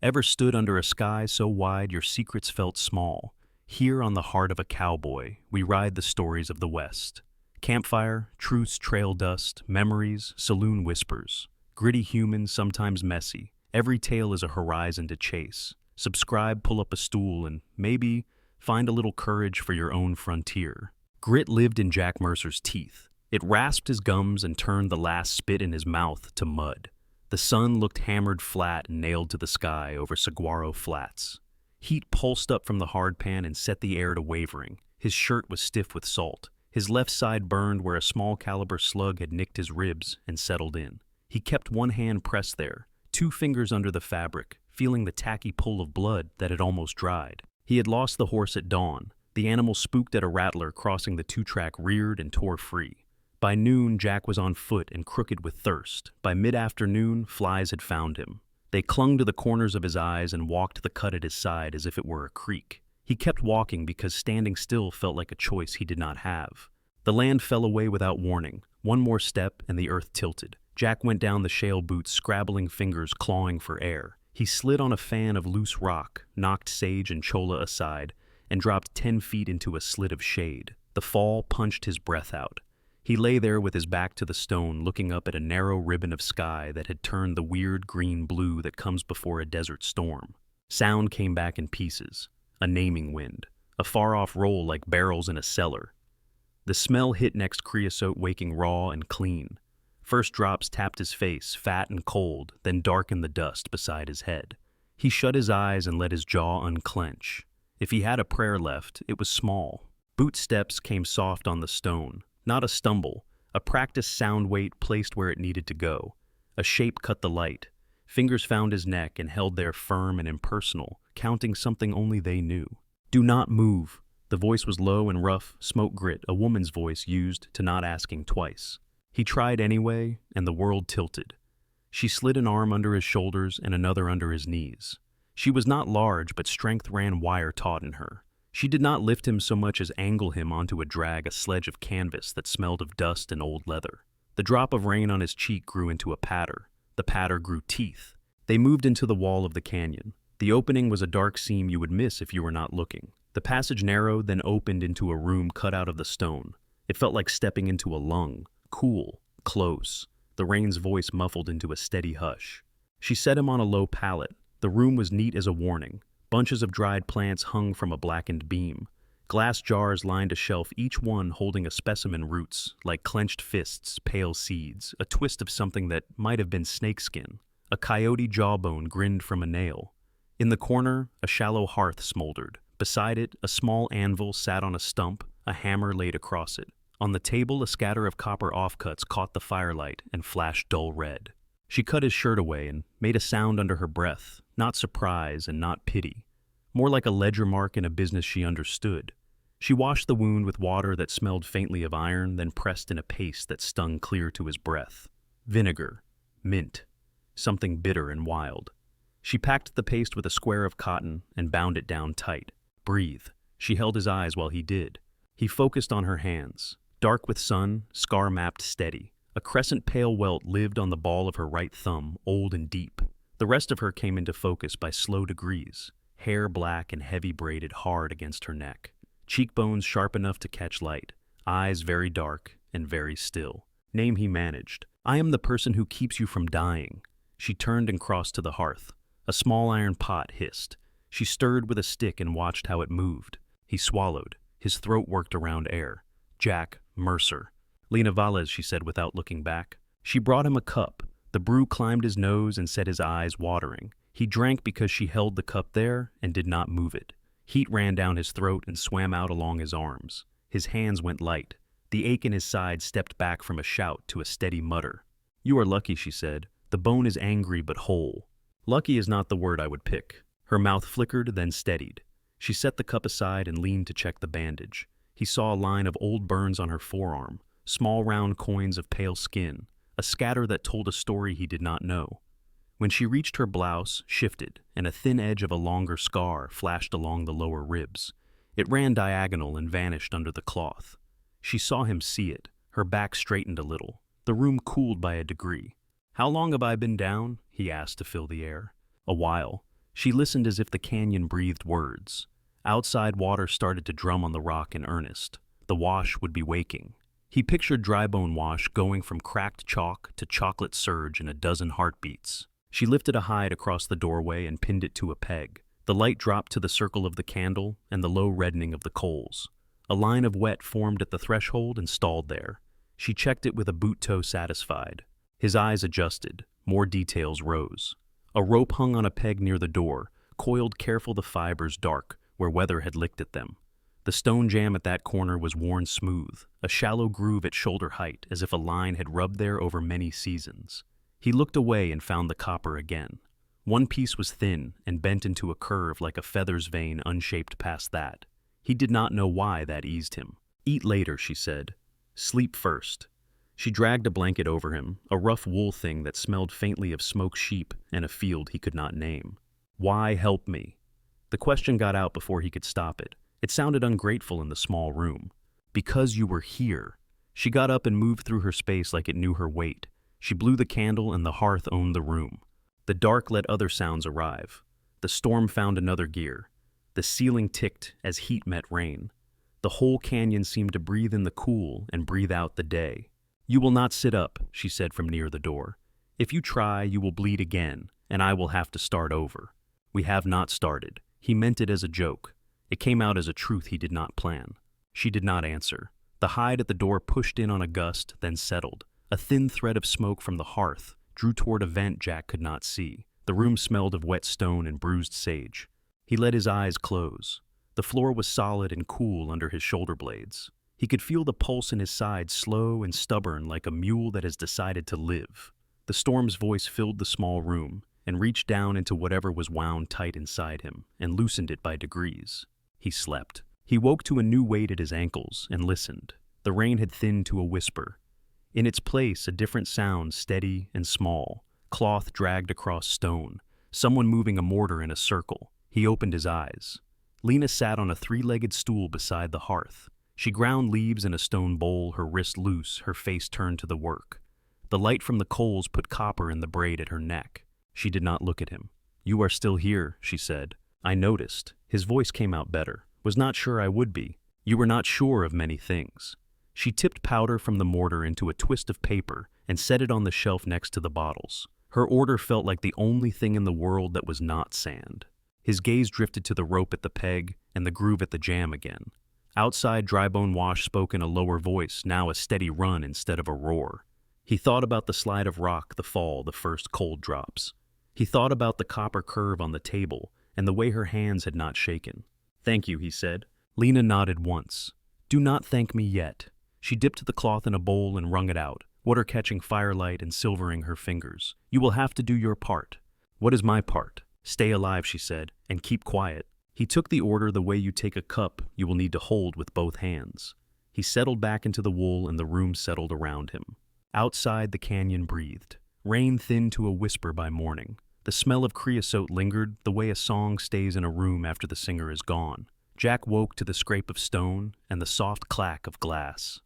Ever stood under a sky so wide your secrets felt small? Here on the heart of a cowboy, we ride the stories of the West. Campfire, truth's trail dust, memories, saloon whispers. Gritty humans, sometimes messy. Every tale is a horizon to chase. Subscribe, pull up a stool, and maybe find a little courage for your own frontier. Grit lived in Jack Mercer's teeth. It rasped his gums and turned the last spit in his mouth to mud. The sun looked hammered flat and nailed to the sky over Saguaro Flats. Heat pulsed up from the hard pan and set the air to wavering. His shirt was stiff with salt. His left side burned where a small caliber slug had nicked his ribs and settled in. He kept one hand pressed there, two fingers under the fabric, feeling the tacky pull of blood that had almost dried. He had lost the horse at dawn. The animal spooked at a rattler crossing the two-track, reared and tore free. By noon, Jack was on foot and crooked with thirst. By mid-afternoon, flies had found him. They clung to the corners of his eyes and walked the cut at his side as if it were a creek. He kept walking because standing still felt like a choice he did not have. The land fell away without warning. One more step and the earth tilted. Jack went down the shale boots, scrabbling fingers clawing for air. He slid on a fan of loose rock, knocked Sage and Chola aside, and dropped 10 feet into a slit of shade. The fall punched his breath out. He lay there with his back to the stone, looking up at a narrow ribbon of sky that had turned the weird green blue that comes before a desert storm. Sound came back in pieces. A naming wind. A far-off roll like barrels in a cellar. The smell hit next creosote, waking raw and clean. First drops tapped his face, fat and cold, then darkened the dust beside his head. He shut his eyes and let his jaw unclench. If he had a prayer left, it was small. Boot steps came soft on the stone. Not a stumble, a practiced sound weight placed where it needed to go. A shape cut the light. Fingers found his neck and held there firm and impersonal, counting something only they knew. Do not move. The voice was low and rough, smoke grit, a woman's voice used to not asking twice. He tried anyway, and the world tilted. She slid an arm under his shoulders and another under his knees. She was not large, but strength ran wire-taut in her. She did not lift him so much as angle him onto a sledge of canvas that smelled of dust and old leather. The drop of rain on his cheek grew into a patter. The patter grew teeth. They moved into the wall of the canyon. The opening was a dark seam you would miss if you were not looking. The passage narrowed, then opened into a room cut out of the stone. It felt like stepping into a lung, cool, close. The rain's voice muffled into a steady hush. She set him on a low pallet. The room was neat as a warning. Bunches of dried plants hung from a blackened beam. Glass jars lined a shelf, each one holding a specimen roots, like clenched fists, pale seeds, a twist of something that might have been snakeskin. A coyote jawbone grinned from a nail. In the corner, a shallow hearth smoldered. Beside it, a small anvil sat on a stump, a hammer laid across it. On the table, a scatter of copper offcuts caught the firelight and flashed dull red. She cut his shirt away and made a sound under her breath, not surprise and not pity. More like a ledger mark in a business she understood. She washed the wound with water that smelled faintly of iron, then pressed in a paste that stung clear to his breath. Vinegar. Mint. Something bitter and wild. She packed the paste with a square of cotton and bound it down tight. Breathe. She held his eyes while he did. He focused on her hands. Dark with sun, scar-mapped steady. A crescent-pale welt lived on the ball of her right thumb, old and deep. The rest of her came into focus by slow degrees. Hair black and heavy braided hard against her neck. Cheekbones sharp enough to catch light. Eyes very dark and very still. Name he managed. I am the person who keeps you from dying. She turned and crossed to the hearth. A small iron pot hissed. She stirred with a stick and watched how it moved. He swallowed. His throat worked around air. Jack Mercer. Lena Valles, she said without looking back. She brought him a cup. The brew climbed his nose and set his eyes watering. He drank because she held the cup there and did not move it. Heat ran down his throat and swam out along his arms. His hands went light. The ache in his side stepped back from a shout to a steady mutter. You are lucky, she said. The bone is angry but whole. Lucky is not the word I would pick. Her mouth flickered, then steadied. She set the cup aside and leaned to check the bandage. He saw a line of old burns on her forearm. Small round coins of pale skin, a scatter that told a story he did not know. When she reached her blouse, shifted, and a thin edge of a longer scar flashed along the lower ribs. It ran diagonal and vanished under the cloth. She saw him see it. Her back straightened a little. The room cooled by a degree. How long have I been down? He asked to fill the air. A while. She listened as if the canyon breathed words. Outside, water started to drum on the rock in earnest. The wash would be waking. He pictured Drybone Wash going from cracked chalk to chocolate surge in a dozen heartbeats. She lifted a hide across the doorway and pinned it to a peg. The light dropped to the circle of the candle and the low reddening of the coals. A line of wet formed at the threshold and stalled there. She checked it with a boot toe satisfied. His eyes adjusted. More details rose. A rope hung on a peg near the door, coiled careful, the fibers dark, where weather had licked at them. The stone jamb at that corner was worn smooth, a shallow groove at shoulder height, as if a line had rubbed there over many seasons. He looked away and found the copper again. One piece was thin and bent into a curve like a feather's vein unshaped past that. He did not know why that eased him. "Eat later," she said. "Sleep first." She dragged a blanket over him, a rough wool thing that smelled faintly of smoked sheep and a field he could not name. "Why help me?" The question got out before he could stop it. It sounded ungrateful in the small room. "Because you were here." She got up and moved through her space like it knew her weight. She blew the candle and the hearth owned the room. The dark let other sounds arrive. The storm found another gear. The ceiling ticked as heat met rain. The whole canyon seemed to breathe in the cool and breathe out the day. "You will not sit up," she said from near the door. "If you try, you will bleed again, and I will have to start over." "We have not started." He meant it as a joke. It came out as a truth he did not plan. She did not answer. The hide at the door pushed in on a gust, then settled. A thin thread of smoke from the hearth drew toward a vent Jack could not see. The room smelled of wet stone and bruised sage. He let his eyes close. The floor was solid and cool under his shoulder blades. He could feel the pulse in his side, slow and stubborn like a mule that has decided to live. The storm's voice filled the small room and reached down into whatever was wound tight inside him and loosened it by degrees. He slept. He woke to a new weight at his ankles and listened. The rain had thinned to a whisper. In its place, a different sound, steady and small. Cloth dragged across stone. Someone moving a mortar in a circle. He opened his eyes. Lena sat on a three-legged stool beside the hearth. She ground leaves in a stone bowl, her wrist loose, her face turned to the work. The light from the coals put copper in the braid at her neck. She did not look at him. "You are still here," she said. "I noticed." His voice came out better. "Was not sure I would be. You were not sure of many things." She tipped powder from the mortar into a twist of paper and set it on the shelf next to the bottles. Her order felt like the only thing in the world that was not sand. His gaze drifted to the rope at the peg and the groove at the jam again. Outside, Drybone Wash spoke in a lower voice, now a steady run instead of a roar. He thought about the slide of rock, the fall, the first cold drops. He thought about the copper curve on the table and the way her hands had not shaken. "Thank you," he said. Lena nodded once. "Do not thank me yet." She dipped the cloth in a bowl and wrung it out, water catching firelight and silvering her fingers. "You will have to do your part." "What is my part?" "Stay alive," she said, "and keep quiet." He took the order the way you take a cup you will need to hold with both hands. He settled back into the wool and the room settled around him. Outside, the canyon breathed. Rain thinned to a whisper by morning. The smell of creosote lingered, the way a song stays in a room after the singer is gone. Jack woke to the scrape of stone and the soft clack of glass.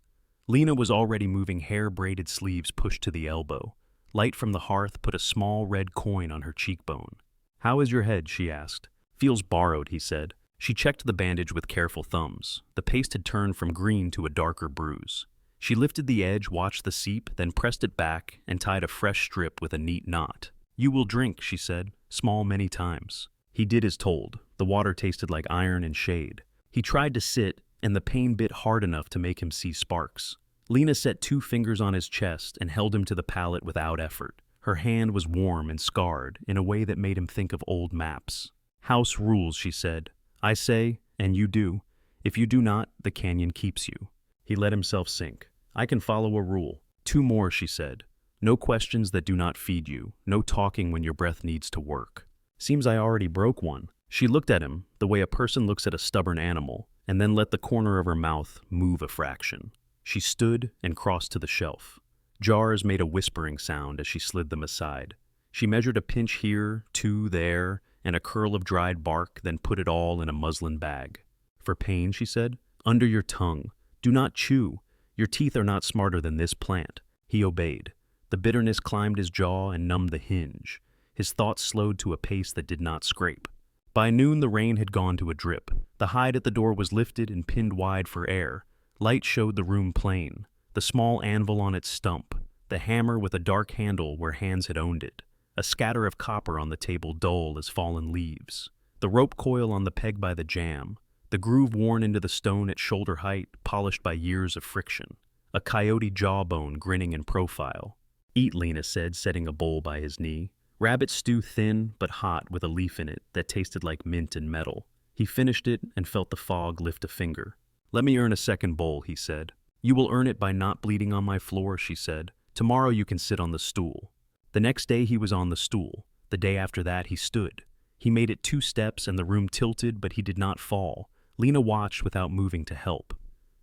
Lena was already moving hair-braided sleeves pushed to the elbow. Light from the hearth put a small red coin on her cheekbone. "How is your head?" she asked. "Feels borrowed," he said. She checked the bandage with careful thumbs. The paste had turned from green to a darker bruise. She lifted the edge, watched the seep, then pressed it back and tied a fresh strip with a neat knot. "You will drink," she said, "small many times." He did as told. The water tasted like iron and shade. He tried to sit, and the pain bit hard enough to make him see sparks. Lena set 2 fingers on his chest and held him to the pallet without effort. Her hand was warm and scarred in a way that made him think of old maps. "House rules," she said. "I say, and you do. If you do not, the canyon keeps you." He let himself sink. "I can follow a rule." 2 more, she said. "No questions that do not feed you. No talking when your breath needs to work." "Seems I already broke one." She looked at him the way a person looks at a stubborn animal, and then let the corner of her mouth move a fraction. She stood and crossed to the shelf. Jars made a whispering sound as she slid them aside. She measured a pinch here, 2 there, and a curl of dried bark, then put it all in a muslin bag. "For pain," she said, "under your tongue. Do not chew. Your teeth are not smarter than this plant." He obeyed. The bitterness climbed his jaw and numbed the hinge. His thoughts slowed to a pace that did not scrape. By noon, the rain had gone to a drip. The hide at the door was lifted and pinned wide for air. Light showed the room plain, the small anvil on its stump, the hammer with a dark handle where hands had owned it, a scatter of copper on the table dull as fallen leaves, the rope coil on the peg by the jamb, the groove worn into the stone at shoulder height, polished by years of friction, a coyote jawbone grinning in profile. "Eat," Lena said, setting a bowl by his knee. Rabbit stew, thin but hot, with a leaf in it that tasted like mint and metal. He finished it and felt the fog lift a finger. "Let me earn a second bowl," he said. "You will earn it by not bleeding on my floor," she said. "Tomorrow you can sit on the stool." The next day he was on the stool. The day after that he stood. He made it 2 steps and the room tilted, but he did not fall. Lena watched without moving to help.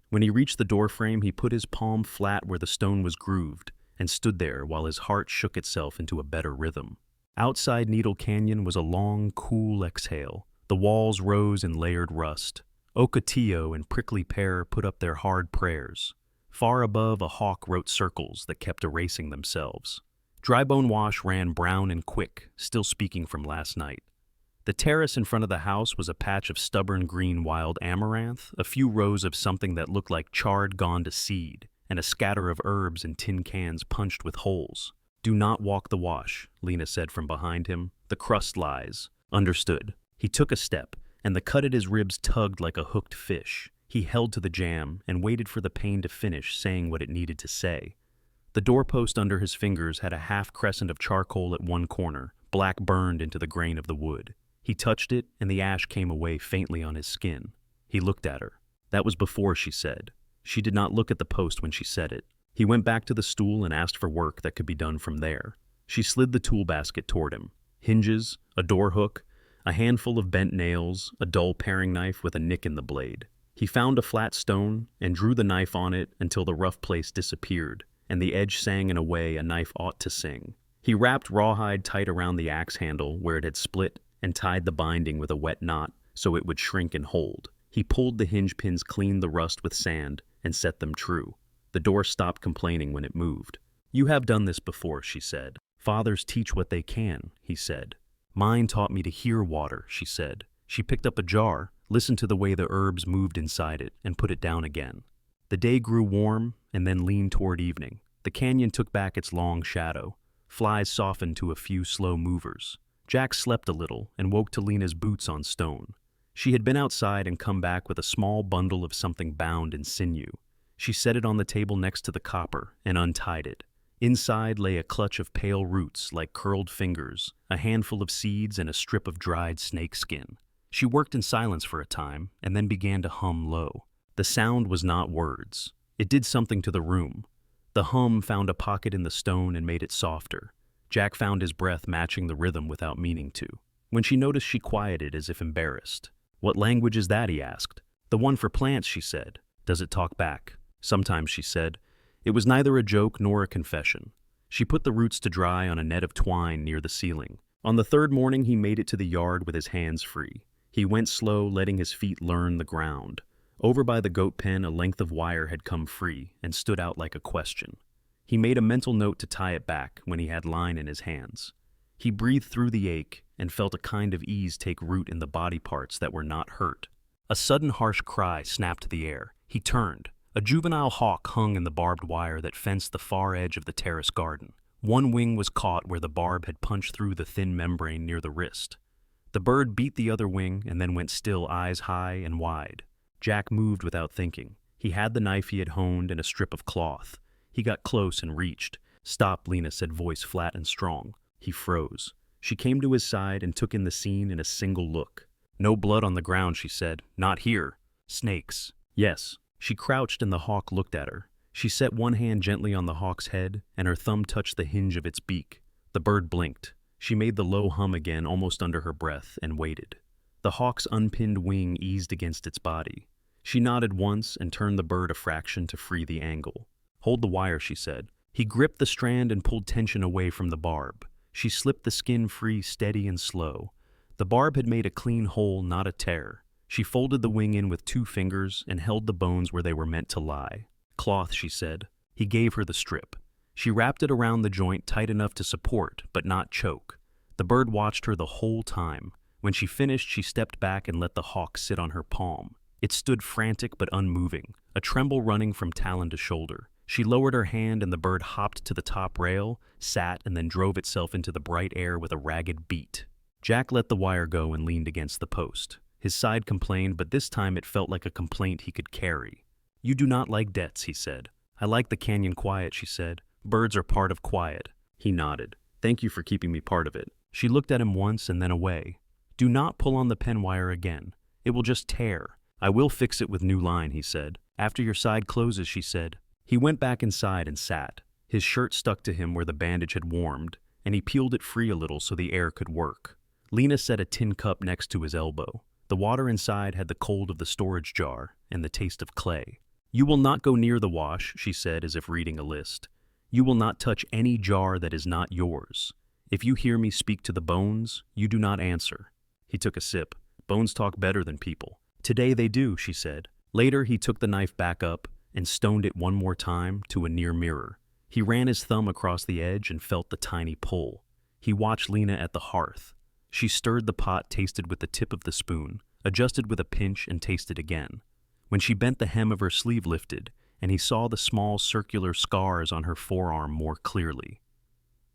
When he reached the doorframe, he put his palm flat where the stone was grooved and stood there while his heart shook itself into a better rhythm. Outside Needle Canyon was a long, cool exhale. The walls rose in layered rust. Ocotillo and Prickly Pear put up their hard prayers. Far above, a hawk wrote circles that kept erasing themselves. Drybone Wash ran brown and quick, still speaking from last night. The terrace in front of the house was a patch of stubborn green wild amaranth, a few rows of something that looked like chard gone to seed, and a scatter of herbs in tin cans punched with holes. "Do not walk the wash," Lena said from behind him. "The crust lies." "Understood." He took a step, and the cut at his ribs tugged like a hooked fish. He held to the jamb and waited for the pain to finish saying what it needed to say. The doorpost under his fingers had a half crescent of charcoal at one corner, black burned into the grain of the wood. He touched it, and the ash came away faintly on his skin. He looked at her. That was before, she said. She did not look at the post when she said it. He went back to the stool and asked for work that could be done from there. She slid the tool basket toward him. Hinges, a door hook, a handful of bent nails, a dull paring knife with a nick in the blade. He found a flat stone and drew the knife on it until the rough place disappeared, and the edge sang in a way a knife ought to sing. He wrapped rawhide tight around the axe handle where it had split and tied the binding with a wet knot so it would shrink and hold. He pulled the hinge pins, cleaned the rust with sand, and set them true. The door stopped complaining when it moved. "You have done this before," she said. "Fathers teach what they can," he said. "Mine taught me to hear water," she said. She picked up a jar, listened to the way the herbs moved inside it, and put it down again. The day grew warm and then leaned toward evening. The canyon took back its long shadow. Flies softened to a few slow movers. Jack slept a little and woke to Lena's boots on stone. She had been outside and come back with a small bundle of something bound in sinew. She set it on the table next to the copper and untied it. Inside lay a clutch of pale roots like curled fingers, a handful of seeds, and a strip of dried snake skin. She worked in silence for a time and then began to hum low. The sound was not words. It did something to the room. The hum found a pocket in the stone and made it softer. Jack found his breath matching the rhythm without meaning to. When she noticed, she quieted as if embarrassed. "What language is that?" he asked. "The one for plants," she said. "Does it talk back?" "Sometimes," she said. It was neither a joke nor a confession. She put the roots to dry on a net of twine near the ceiling. On the third morning, he made it to the yard with his hands free. He went slow, letting his feet learn the ground. Over by the goat pen, a length of wire had come free and stood out like a question. He made a mental note to tie it back when he had line in his hands. He breathed through the ache and felt a kind of ease take root in the body parts that were not hurt. A sudden harsh cry snapped the air. He turned. A juvenile hawk hung in the barbed wire that fenced the far edge of the terrace garden. One wing was caught where the barb had punched through the thin membrane near the wrist. The bird beat the other wing and then went still, eyes high and wide. Jack moved without thinking. He had the knife he had honed and a strip of cloth. He got close and reached. "Stop," Lena said, voice flat and strong. He froze. She came to his side and took in the scene in a single look. "No blood on the ground," she said. "Not here." "Snakes." "Yes." She crouched and the hawk looked at her. She set one hand gently on the hawk's head and her thumb touched the hinge of its beak. The bird blinked. She made the low hum again almost under her breath and waited. The hawk's unpinned wing eased against its body. She nodded once and turned the bird a fraction to free the angle. "Hold the wire," she said. He gripped the strand and pulled tension away from the barb. She slipped the skin free, steady and slow. The barb had made a clean hole, not a tear. She folded the wing in with 2 fingers and held the bones where they were meant to lie. "Cloth," she said. He gave her the strip. She wrapped it around the joint tight enough to support, but not choke. The bird watched her the whole time. When she finished, she stepped back and let the hawk sit on her palm. It stood frantic but unmoving, a tremble running from talon to shoulder. She lowered her hand and the bird hopped to the top rail, sat, and then drove itself into the bright air with a ragged beat. Jack let the wire go and leaned against the post. His side complained, but this time it felt like a complaint he could carry. "You do not like debts," he said. "I like the canyon quiet," she said. "Birds are part of quiet." He nodded. "Thank you for keeping me part of it." She looked at him once and then away. "Do not pull on the pen wire again. It will just tear." "I will fix it with new line," he said. "After your side closes," she said. He went back inside and sat. His shirt stuck to him where the bandage had warmed, and he peeled it free a little so the air could work. Lena set a tin cup next to his elbow. The water inside had the cold of the storage jar and the taste of clay. "You will not go near the wash," she said as if reading a list. "You will not touch any jar that is not yours. If you hear me speak to the bones, you do not answer." He took a sip. "Bones talk better than people." "Today they do," she said. Later he took the knife back up and stoned it one more time to a near mirror. He ran his thumb across the edge and felt the tiny pull. He watched Lena at the hearth. She stirred the pot, tasted with the tip of the spoon, adjusted with a pinch, and tasted again. When she bent, the hem of her sleeve lifted, and he saw the small circular scars on her forearm more clearly.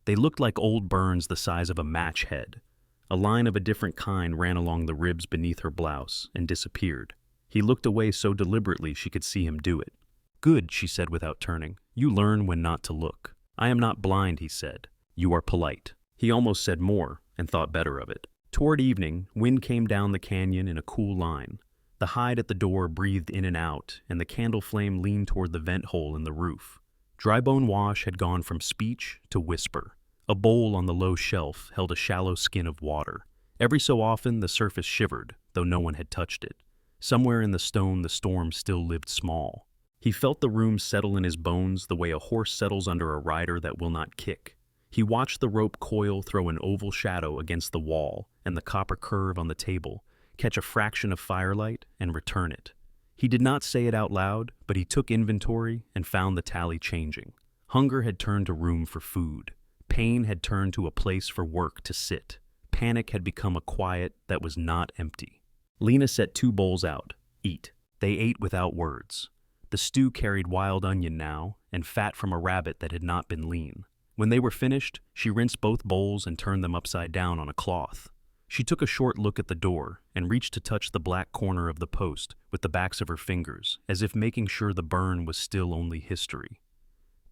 They looked like old burns the size of a match head. A line of a different kind ran along the ribs beneath her blouse and disappeared. He looked away so deliberately she could see him do it. "Good," she said without turning. "You learn when not to look." "I am not blind," he said. "You are polite." He almost said more, and thought better of it. Toward evening, wind came down the canyon in a cool line. The hide at the door breathed in and out, and the candle flame leaned toward the vent hole in the roof. Drybone Wash had gone from speech to whisper. A bowl on the low shelf held a shallow skin of water. Every so often the surface shivered, though no one had touched it. Somewhere in the stone the storm still lived small. He felt the room settle in his bones the way a horse settles under a rider that will not kick. He watched the rope coil throw an oval shadow against the wall and the copper curve on the table, catch a fraction of firelight, and return it. He did not say it out loud, but he took inventory and found the tally changing. Hunger had turned to room for food. Pain had turned to a place for work to sit. Panic had become a quiet that was not empty. Lena set 2 bowls out. "Eat." They ate without words. The stew carried wild onion now, and fat from a rabbit that had not been lean. When they were finished, she rinsed both bowls and turned them upside down on a cloth. She took a short look at the door and reached to touch the black corner of the post with the backs of her fingers, as if making sure the burn was still only history.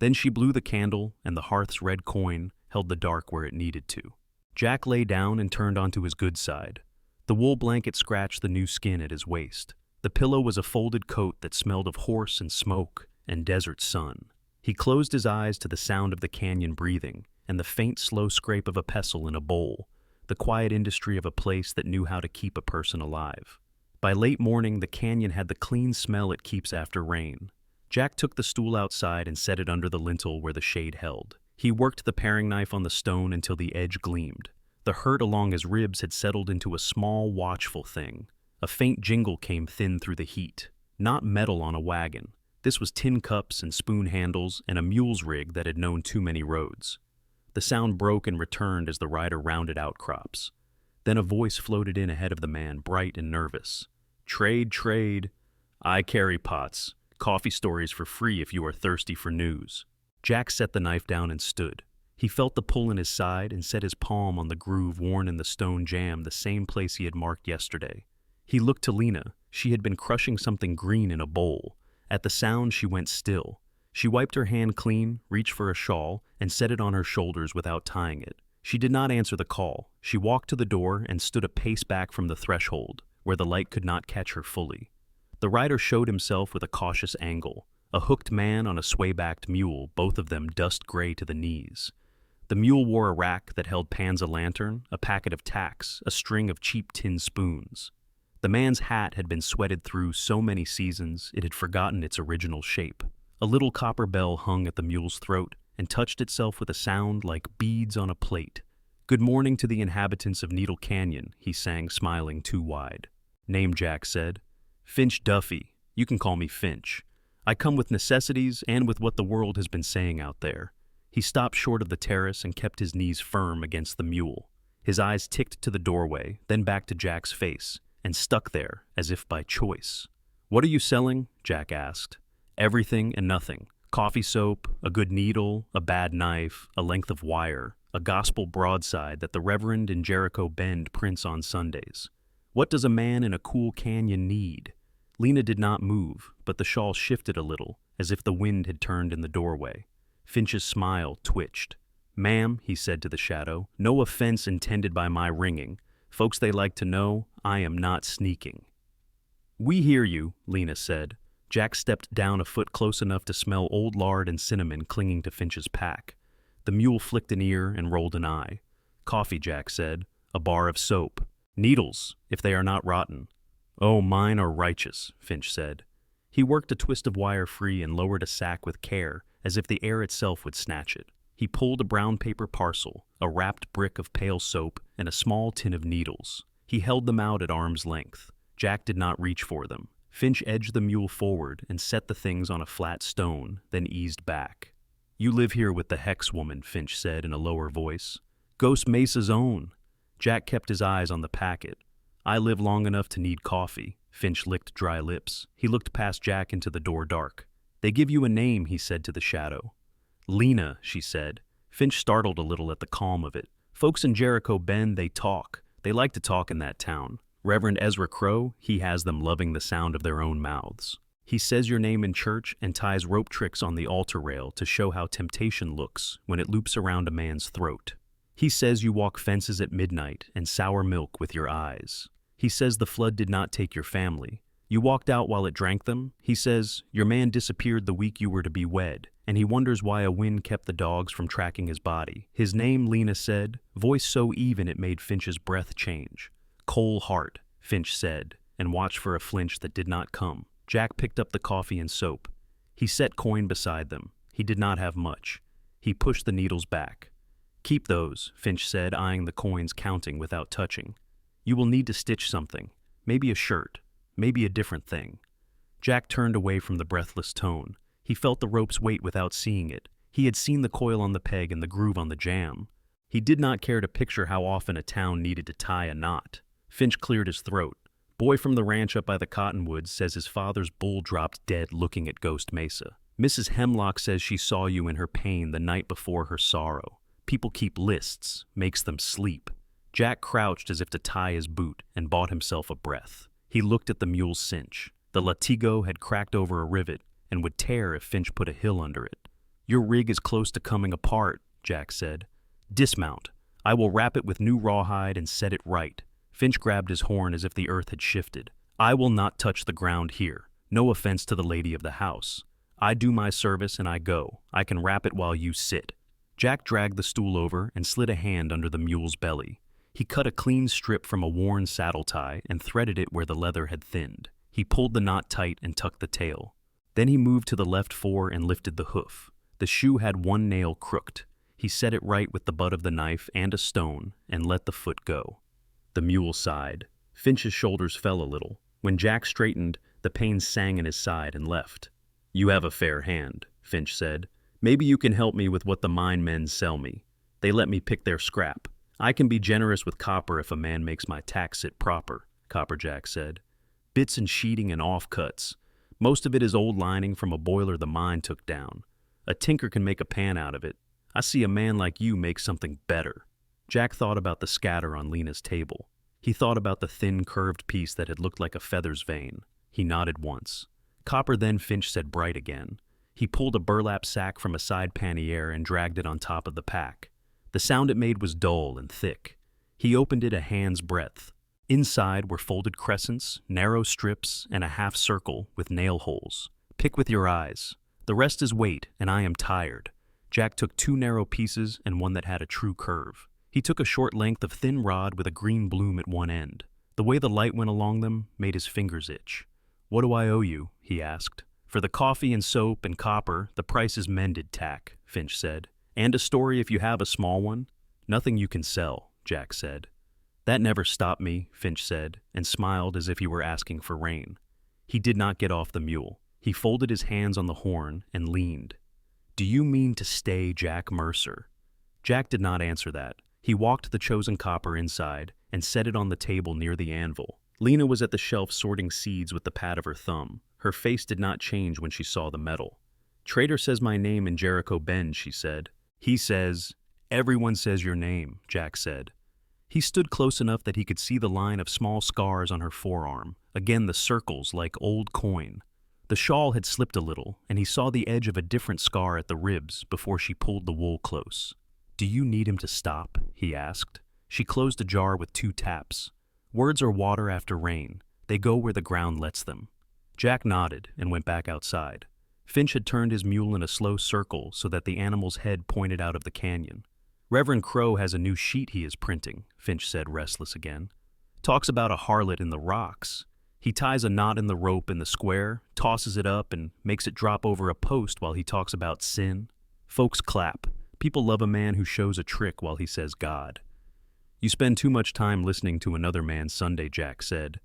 Then she blew the candle, and the hearth's red coin held the dark where it needed to. Jack lay down and turned onto his good side. The wool blanket scratched the new skin at his waist. The pillow was a folded coat that smelled of horse and smoke and desert sun. He closed his eyes to the sound of the canyon breathing and the faint, slow scrape of a pestle in a bowl, the quiet industry of a place that knew how to keep a person alive. By late morning, the canyon had the clean smell it keeps after rain. Jack took the stool outside and set it under the lintel where the shade held. He worked the paring knife on the stone until the edge gleamed. The hurt along his ribs had settled into a small, watchful thing. A faint jingle came thin through the heat. Not metal on a wagon. This was tin cups and spoon handles and a mule's rig that had known too many roads. The sound broke and returned as the rider rounded outcrops. Then a voice floated in ahead of the man, bright and nervous. "Trade, trade. I carry pots. Coffee stories for free if you are thirsty for news." Jack set the knife down and stood. He felt the pull in his side and set his palm on the groove worn in the stone jamb, the same place he had marked yesterday. He looked to Lena. She had been crushing something green in a bowl. At the sound, she went still. She wiped her hand clean, reached for a shawl, and set it on her shoulders without tying it. She did not answer the call. She walked to the door and stood a pace back from the threshold, where the light could not catch her fully. The rider showed himself with a cautious angle. A hooked man on a sway-backed mule, both of them dust gray to the knees. The mule wore a rack that held pans, a lantern, a packet of tacks, a string of cheap tin spoons. The man's hat had been sweated through so many seasons it had forgotten its original shape. A little copper bell hung at the mule's throat and touched itself with a sound like beads on a plate. "Good morning to the inhabitants of Needle Canyon," he sang, smiling too wide. "Name," Jack said. "Finch Duffy. You can call me Finch. I come with necessities and with what the world has been saying out there." He stopped short of the terrace and kept his knees firm against the mule. His eyes ticked to the doorway, then back to Jack's face, and stuck there, as if by choice. "What are you selling?" Jack asked. "Everything and nothing. Coffee soap, a good needle, a bad knife, a length of wire, a gospel broadside that the Reverend in Jericho Bend prints on Sundays. What does a man in a cool canyon need?" Lena did not move, but the shawl shifted a little, as if the wind had turned in the doorway. Finch's smile twitched. "Ma'am," he said to the shadow, "no offense intended by my ringing. Folks, they like to know I am not sneaking." "We hear you," Lena said. Jack stepped down a foot close enough to smell old lard and cinnamon clinging to Finch's pack. The mule flicked an ear and rolled an eye. "Coffee," Jack said. "A bar of soap. Needles, if they are not rotten." "Oh, mine are righteous," Finch said. He worked a twist of wire free and lowered a sack with care, as if the air itself would snatch it. He pulled a brown paper parcel, a wrapped brick of pale soap, and a small tin of needles. He held them out at arm's length. Jack did not reach for them. Finch edged the mule forward and set the things on a flat stone, then eased back. "You live here with the Hex woman," Finch said in a lower voice. "Ghost Mesa's own." Jack kept his eyes on the packet. "I live long enough to need coffee." Finch licked dry lips. He looked past Jack into the door dark. "They give you a name," he said to the shadow. "Lena," she said. Finch startled a little at the calm of it. "Folks in Jericho Bend, they talk. They like to talk in that town. Reverend Ezra Crow, he has them loving the sound of their own mouths. He says your name in church and ties rope tricks on the altar rail to show how temptation looks when it loops around a man's throat. He says you walk fences at midnight and sour milk with your eyes. He says the flood did not take your family. You walked out while it drank them. He says your man disappeared the week you were to be wed, and he wonders why a wind kept the dogs from tracking his body. His name," Lena said, voice so even it made Finch's breath change. "Cole Hart," Finch said, and watched for a flinch that did not come. Jack picked up the coffee and soap. He set coin beside them. He did not have much. He pushed the needles back. "Keep those," Finch said, eyeing the coins, counting without touching. "You will need to stitch something. Maybe a shirt. Maybe a different thing." Jack turned away from the breathless tone. He felt the rope's weight without seeing it. He had seen the coil on the peg and the groove on the jam. He did not care to picture how often a town needed to tie a knot. Finch cleared his throat. "Boy from the ranch up by the cottonwoods says his father's bull dropped dead looking at Ghost Mesa. Mrs. Hemlock says she saw you in her pain the night before her sorrow. People keep lists, makes them sleep." Jack crouched as if to tie his boot and bought himself a breath. He looked at the mule's cinch. The latigo had cracked over a rivet and would tear if Finch put a hill under it. "Your rig is close to coming apart," Jack said. "Dismount. I will wrap it with new rawhide and set it right." Finch grabbed his horn as if the earth had shifted. "I will not touch the ground here. No offense to the lady of the house. I do my service and I go. I can wrap it while you sit." Jack dragged the stool over and slid a hand under the mule's belly. He cut a clean strip from a worn saddle tie and threaded it where the leather had thinned. He pulled the knot tight and tucked the tail. Then he moved to the left fore and lifted the hoof. The shoe had one nail crooked. He set it right with the butt of the knife and a stone and let the foot go. The mule sighed. Finch's shoulders fell a little. When Jack straightened, the pain sang in his side and left. "You have a fair hand," Finch said. "Maybe you can help me with what the mine men sell me. They let me pick their scrap. I can be generous with copper if a man makes my tack sit proper," Copperjack said. "Bits and sheeting and offcuts. Most of it is old lining from a boiler the mine took down. A tinker can make a pan out of it. I see a man like you make something better." Jack thought about the scatter on Lena's table. He thought about the thin, curved piece that had looked like a feather's vein. He nodded once. "Copper," then Finch said bright again. He pulled a burlap sack from a side pannier and dragged it on top of the pack. The sound it made was dull and thick. He opened it a hand's breadth. Inside were folded crescents, narrow strips, and a half circle with nail holes. "Pick with your eyes. The rest is weight, and I am tired." Jack took 2 narrow pieces and one that had a true curve. He took a short length of thin rod with a green bloom at one end. The way the light went along them made his fingers itch. "What do I owe you?" he asked. "For the coffee and soap and copper, the price is mended tack," Finch said. "And a story if you have a small one." "Nothing you can sell," Jack said. "That never stopped me," Finch said, and smiled as if he were asking for rain. He did not get off the mule. He folded his hands on the horn and leaned. "Do you mean to stay Jack Mercer?" Jack did not answer that. He walked the chosen copper inside and set it on the table near the anvil. Lena was at the shelf sorting seeds with the pad of her thumb. Her face did not change when she saw the metal. "Trader says my name in Jericho Bend," she said. "He says, everyone says your name," Jack said. He stood close enough that he could see the line of small scars on her forearm, again the circles like old coin. The shawl had slipped a little, and he saw the edge of a different scar at the ribs before she pulled the wool close. "Do you need him to stop?" he asked. She closed the jar with 2 taps. Words are water after rain. They go where the ground lets them. Jack nodded and went back outside. Finch had turned his mule in a slow circle so that the animal's head pointed out of the canyon. "Reverend Crow has a new sheet he is printing," Finch said, restless again. "Talks about a harlot in the rocks. He ties a knot in the rope in the square, tosses it up, and makes it drop over a post while he talks about sin. Folks clap. People love a man who shows a trick while he says God." "You spend too much time listening to another man's Sunday," Jack said.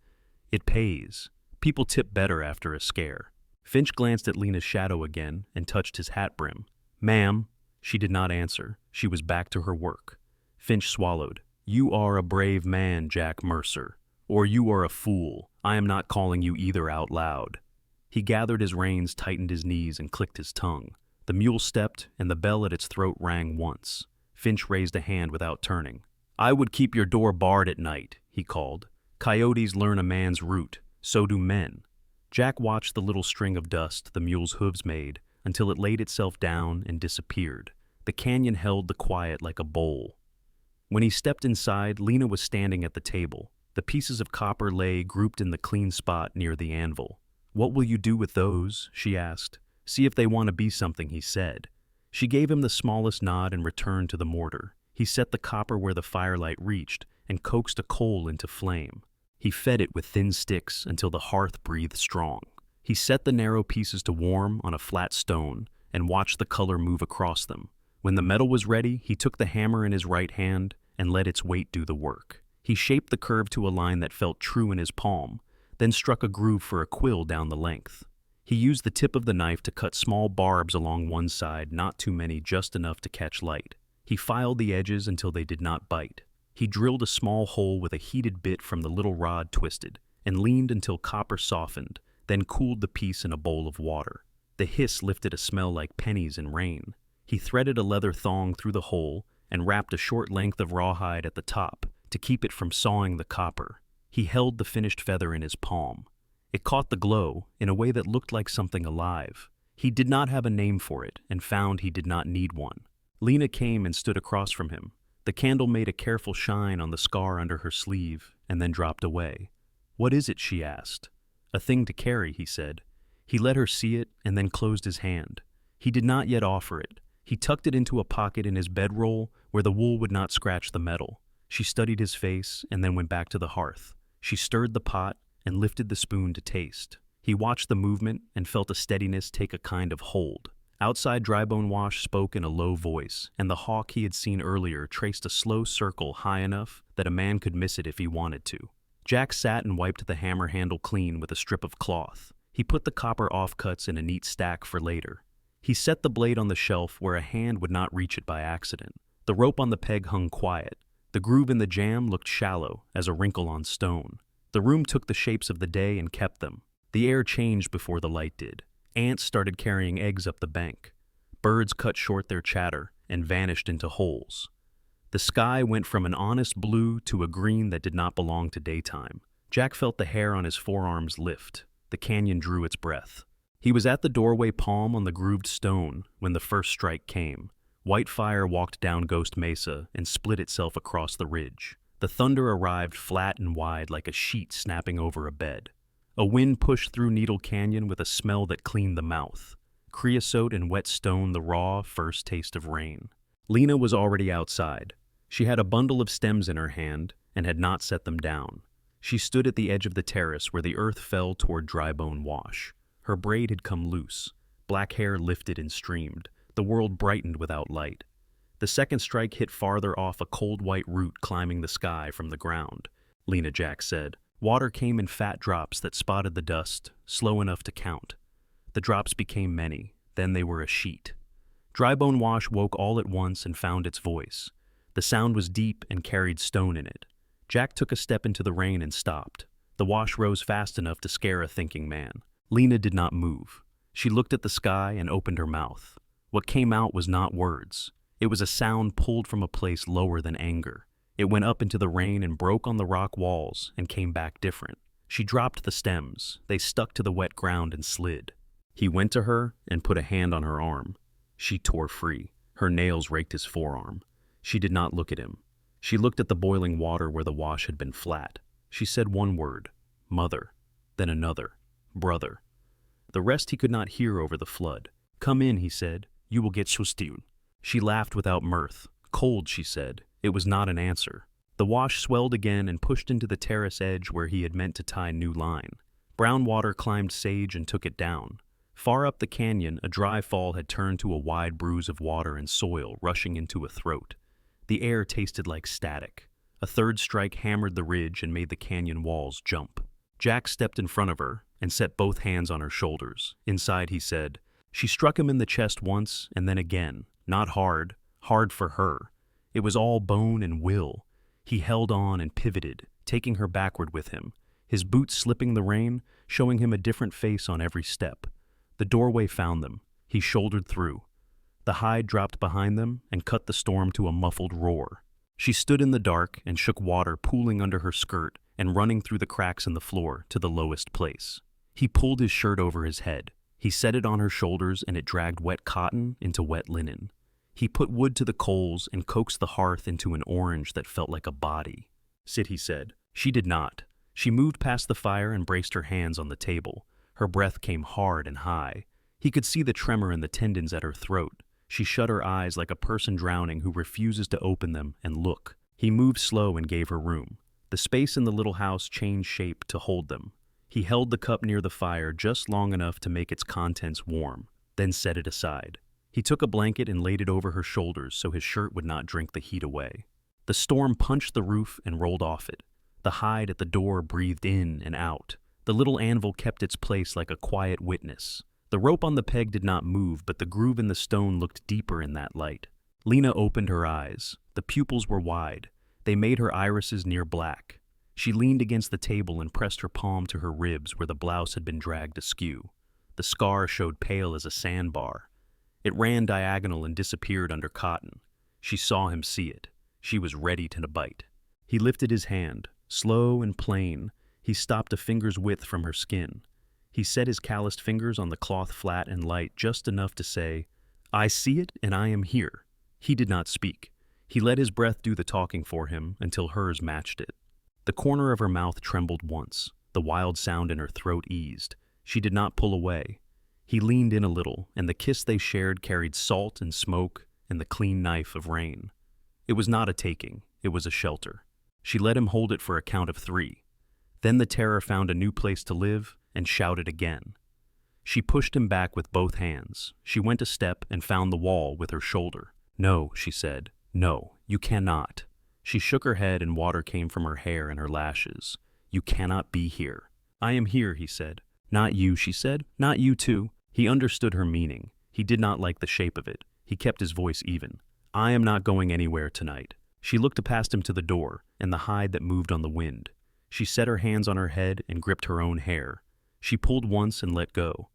"It pays. People tip better after a scare." Finch glanced at Lena's shadow again and touched his hat brim. "Ma'am." She did not answer. She was back to her work. Finch swallowed. "You are a brave man, Jack Mercer. Or you are a fool. I am not calling you either out loud." He gathered his reins, tightened his knees, and clicked his tongue. The mule stepped, and the bell at its throat rang once. Finch raised a hand without turning. "I would keep your door barred at night," he called. "Coyotes learn a man's route. So do men." Jack watched the little string of dust the mule's hooves made until it laid itself down and disappeared. The canyon held the quiet like a bowl. When he stepped inside, Lena was standing at the table. The pieces of copper lay grouped in the clean spot near the anvil. "What will you do with those?" she asked. "See if they want to be something," he said. She gave him the smallest nod and returned to the mortar. He set the copper where the firelight reached and coaxed a coal into flame. He fed it with thin sticks until the hearth breathed strong. He set the narrow pieces to warm on a flat stone and watched the color move across them. When the metal was ready, he took the hammer in his right hand and let its weight do the work. He shaped the curve to a line that felt true in his palm, then struck a groove for a quill down the length. He used the tip of the knife to cut small barbs along one side, not too many, just enough to catch light. He filed the edges until they did not bite. He drilled a small hole with a heated bit from the little rod twisted, and leaned until copper softened, then cooled the piece in a bowl of water. The hiss lifted a smell like pennies and rain. He threaded a leather thong through the hole and wrapped a short length of rawhide at the top to keep it from sawing the copper. He held the finished feather in his palm. It caught the glow in a way that looked like something alive. He did not have a name for it and found he did not need one. Lena came and stood across from him. The candle made a careful shine on the scar under her sleeve and then dropped away. "What is it?" she asked. "A thing to carry," he said. He let her see it and then closed his hand. He did not yet offer it. He tucked it into a pocket in his bedroll where the wool would not scratch the metal. She studied his face and then went back to the hearth. She stirred the pot and lifted the spoon to taste. He watched the movement and felt a steadiness take a kind of hold. Outside, Drybone Wash spoke in a low voice, and the hawk he had seen earlier traced a slow circle high enough that a man could miss it if he wanted to. Jack sat and wiped the hammer handle clean with a strip of cloth. He put the copper offcuts in a neat stack for later. He set the blade on the shelf where a hand would not reach it by accident. The rope on the peg hung quiet. The groove in the jamb looked shallow as a wrinkle on stone. The room took the shapes of the day and kept them. The air changed before the light did. Ants started carrying eggs up the bank. Birds cut short their chatter and vanished into holes. The sky went from an honest blue to a green that did not belong to daytime. Jack felt the hair on his forearms lift. The canyon drew its breath. He was at the doorway, palm on the grooved stone, when the first strike came. White fire walked down Ghost Mesa and split itself across the ridge. The thunder arrived flat and wide like a sheet snapping over a bed. A wind pushed through Needle Canyon with a smell that cleaned the mouth. Creosote and wet stone, the raw first taste of rain. Lena was already outside. She had a bundle of stems in her hand and had not set them down. She stood at the edge of the terrace where the earth fell toward Drybone Wash. Her braid had come loose. Black hair lifted and streamed. The world brightened without light. The second strike hit farther off, a cold white root climbing the sky from the ground. Lena, Jack said. Water came in fat drops that spotted the dust, slow enough to count. The drops became many, then they were a sheet. Drybone Wash woke all at once and found its voice. The sound was deep and carried stone in it. Jack took a step into the rain and stopped. The wash rose fast enough to scare a thinking man. Lena did not move. She looked at the sky and opened her mouth. What came out was not words. It was a sound pulled from a place lower than anger. It went up into the rain and broke on the rock walls and came back different. She dropped the stems. They stuck to the wet ground and slid. He went to her and put a hand on her arm. She tore free. Her nails raked his forearm. She did not look at him. She looked at the boiling water where the wash had been flat. She said one word, mother, then another, brother. The rest he could not hear over the flood. Come in, he said. You will get sustiun. She laughed without mirth. Cold, she said. It was not an answer. The wash swelled again and pushed into the terrace edge where he had meant to tie new line. Brown water climbed sage and took it down. Far up the canyon, a dry fall had turned to a wide bruise of water and soil rushing into a throat. The air tasted like static. A third strike hammered the ridge and made the canyon walls jump. Jack stepped in front of her and set both hands on her shoulders. Inside, he said, she struck him in the chest once and then again. Not hard. Hard for her. It was all bone and will. He held on and pivoted, taking her backward with him, his boots slipping the rain, showing him a different face on every step. The doorway found them. He shouldered through. The hide dropped behind them and cut the storm to a muffled roar. She stood in the dark and shook water pooling under her skirt and running through the cracks in the floor to the lowest place. He pulled his shirt over his head. He set it on her shoulders and it dragged wet cotton into wet linen. He put wood to the coals and coaxed the hearth into an orange that felt like a body. Sit, he said. She did not. She moved past the fire and braced her hands on the table. Her breath came hard and high. He could see the tremor in the tendons at her throat. She shut her eyes like a person drowning who refuses to open them and look. He moved slow and gave her room. The space in the little house changed shape to hold them. He held the cup near the fire just long enough to make its contents warm, then set it aside. He took a blanket and laid it over her shoulders so his shirt would not drink the heat away. The storm punched the roof and rolled off it. The hide at the door breathed in and out. The little anvil kept its place like a quiet witness. The rope on the peg did not move, but the groove in the stone looked deeper in that light. Lena opened her eyes. The pupils were wide. They made her irises near black. She leaned against the table and pressed her palm to her ribs where the blouse had been dragged askew. The scar showed pale as a sandbar. It ran diagonal and disappeared under cotton. She saw him see it. She was ready to bite. He lifted his hand. Slow and plain, he stopped a finger's width from her skin. He set his calloused fingers on the cloth flat and light just enough to say, I see it and I am here. He did not speak. He let his breath do the talking for him until hers matched it. The corner of her mouth trembled once. The wild sound in her throat eased. She did not pull away. He leaned in a little, and the kiss they shared carried salt and smoke and the clean knife of rain. It was not a taking. It was a shelter. She let him hold it for a count of 3. Then the terror found a new place to live and shouted again. She pushed him back with both hands. She went a step and found the wall with her shoulder. No, she said. No, you cannot. She shook her head and water came from her hair and her lashes. You cannot be here. I am here, he said. Not you, she said. Not you too. He understood her meaning. He did not like the shape of it. He kept his voice even. I am not going anywhere tonight. She looked past him to the door and the hide that moved on the wind. She set her hands on her head and gripped her own hair. She pulled once and let go.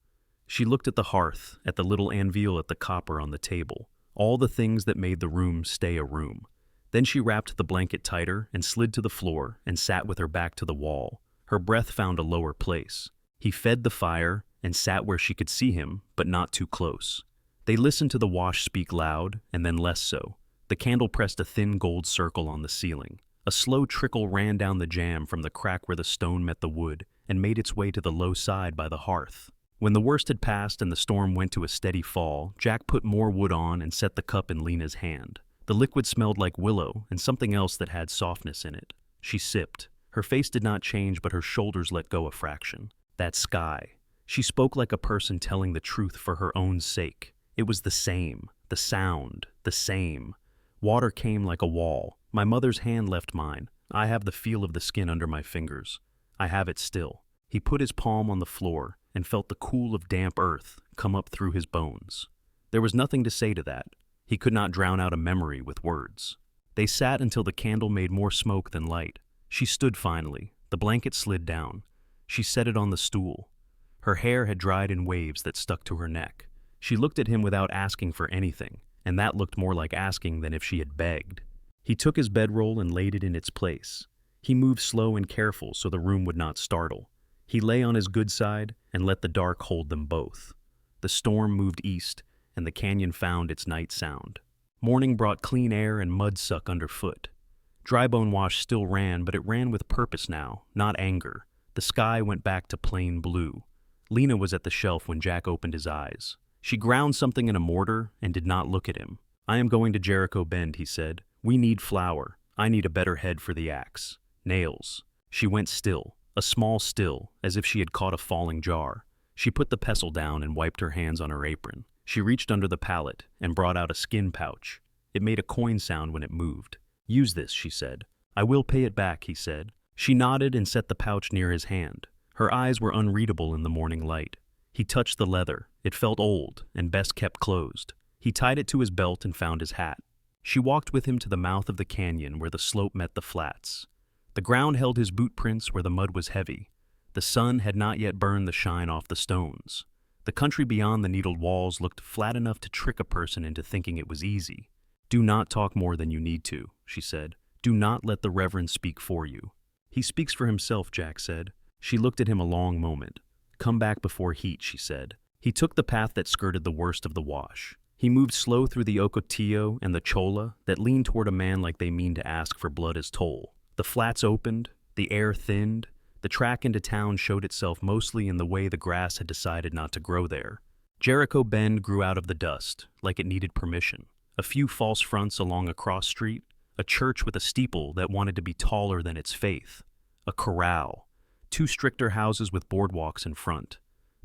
She looked at the hearth, at the little anvil at the copper on the table, all the things that made the room stay a room. Then she wrapped the blanket tighter and slid to the floor and sat with her back to the wall. Her breath found a lower place. He fed the fire and sat where she could see him, but not too close. They listened to the wash speak loud and then less so. The candle pressed a thin gold circle on the ceiling. A slow trickle ran down the jamb from the crack where the stone met the wood and made its way to the low side by the hearth. When the worst had passed and the storm went to a steady fall, Jack put more wood on and set the cup in Lena's hand. The liquid smelled like willow and something else that had softness in it. She sipped. Her face did not change, but her shoulders let go a fraction. That sky. She spoke like a person telling the truth for her own sake. It was the same. The sound. The same. Water came like a wall. My mother's hand left mine. I have the feel of the skin under my fingers. I have it still. He put his palm on the floor and felt the cool of damp earth come up through his bones. There was nothing to say to that. He could not drown out a memory with words. They sat until the candle made more smoke than light. She stood finally. The blanket slid down. She set it on the stool. Her hair had dried in waves that stuck to her neck. She looked at him without asking for anything, and that looked more like asking than if she had begged. He took his bedroll and laid it in its place. He moved slow and careful so the room would not startle. He lay on his good side and let the dark hold them both. The storm moved east, and the canyon found its night sound. Morning brought clean air and mudsuck underfoot. Drybone Wash still ran, but it ran with purpose now, not anger. The sky went back to plain blue. Lena was at the shelf when Jack opened his eyes. She ground something in a mortar and did not look at him. "I am going to Jericho Bend," he said. "We need flour. I need a better head for the axe. Nails." She went still, a small still, as if she had caught a falling jar. She put the pestle down and wiped her hands on her apron. She reached under the pallet and brought out a skin pouch. It made a coin sound when it moved. "Use this," she said. "I will pay it back," he said. She nodded and set the pouch near his hand. Her eyes were unreadable in the morning light. He touched the leather. It felt old and best kept closed. He tied it to his belt and found his hat. She walked with him to the mouth of the canyon where the slope met the flats. The ground held his boot prints where the mud was heavy. The sun had not yet burned the shine off the stones. The country beyond the needled walls looked flat enough to trick a person into thinking it was easy. "Do not talk more than you need to," she said. "Do not let the Reverend speak for you." "He speaks for himself," Jack said. She looked at him a long moment. "Come back before heat," she said. He took the path that skirted the worst of the wash. He moved slow through the Ocotillo and the Cholla that leaned toward a man like they mean to ask for blood as toll. The flats opened, the air thinned. The track into town showed itself mostly in the way the grass had decided not to grow there. Jericho Bend grew out of the dust, like it needed permission. A few false fronts along a cross street, a church with a steeple that wanted to be taller than its faith, a corral, 2 stricter houses with boardwalks in front.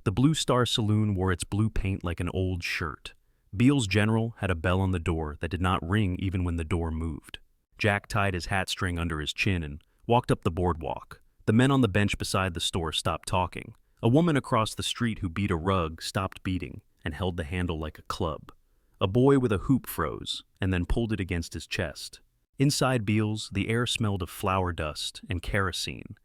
The Blue Star Saloon wore its blue paint like an old shirt. Beale's General had a bell on the door that did not ring even when the door moved. Jack tied his hat string under his chin and walked up the boardwalk. The men on the bench beside the store stopped talking. A woman across the street who beat a rug stopped beating and held the handle like a club. A boy with a hoop froze and then pulled it against his chest. Inside Beale's, the air smelled of flour dust and kerosene,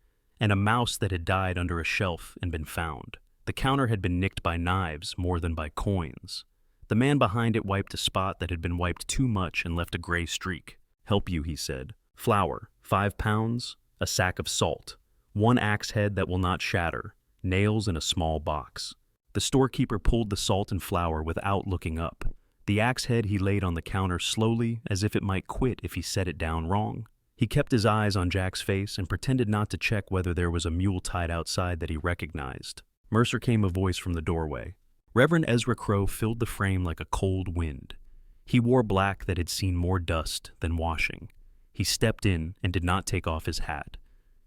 and a mouse that had died under a shelf and been found. The counter had been nicked by knives more than by coins. The man behind it wiped a spot that had been wiped too much and left a gray streak. "Help you," he said. "Flour, 5 pounds, a sack of salt, 1 axe head that will not shatter, nails in a small box." The storekeeper pulled the salt and flour without looking up. The axe head he laid on the counter slowly, as if it might quit if he set it down wrong. He kept his eyes on Jack's face and pretended not to check whether there was a mule tied outside that he recognized. Mercer came a voice from the doorway. Reverend Ezra Crowe filled the frame like a cold wind. He wore black that had seen more dust than washing. He stepped in and did not take off his hat.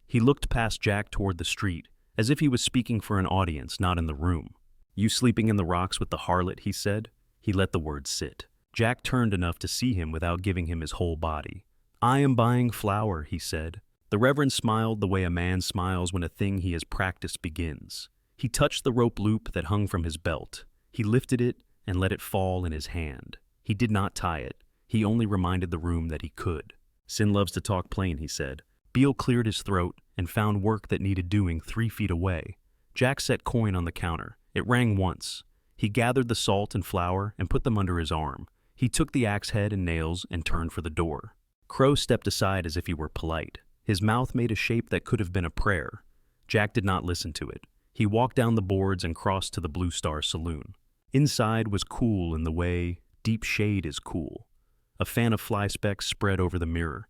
He looked past Jack toward the street, as if he was speaking for an audience, not in the room. "You sleeping in the rocks with the harlot," he said. He let the word sit. Jack turned enough to see him without giving him his whole body. "I am buying flour," he said. The Reverend smiled the way a man smiles when a thing he has practiced begins. He touched the rope loop that hung from his belt. He lifted it and let it fall in his hand. He did not tie it. He only reminded the room that he could. "Sin loves to talk plain," he said. Beale cleared his throat and found work that needed doing 3 feet away. Jack set coin on the counter. It rang once. He gathered the salt and flour and put them under his arm. He took the axe head and nails and turned for the door. Crow stepped aside as if he were polite. His mouth made a shape that could have been a prayer. Jack did not listen to it. He walked down the boards and crossed to the Blue Star Saloon. Inside was cool in the way deep shade is cool. A fan of fly specks spread over the mirror.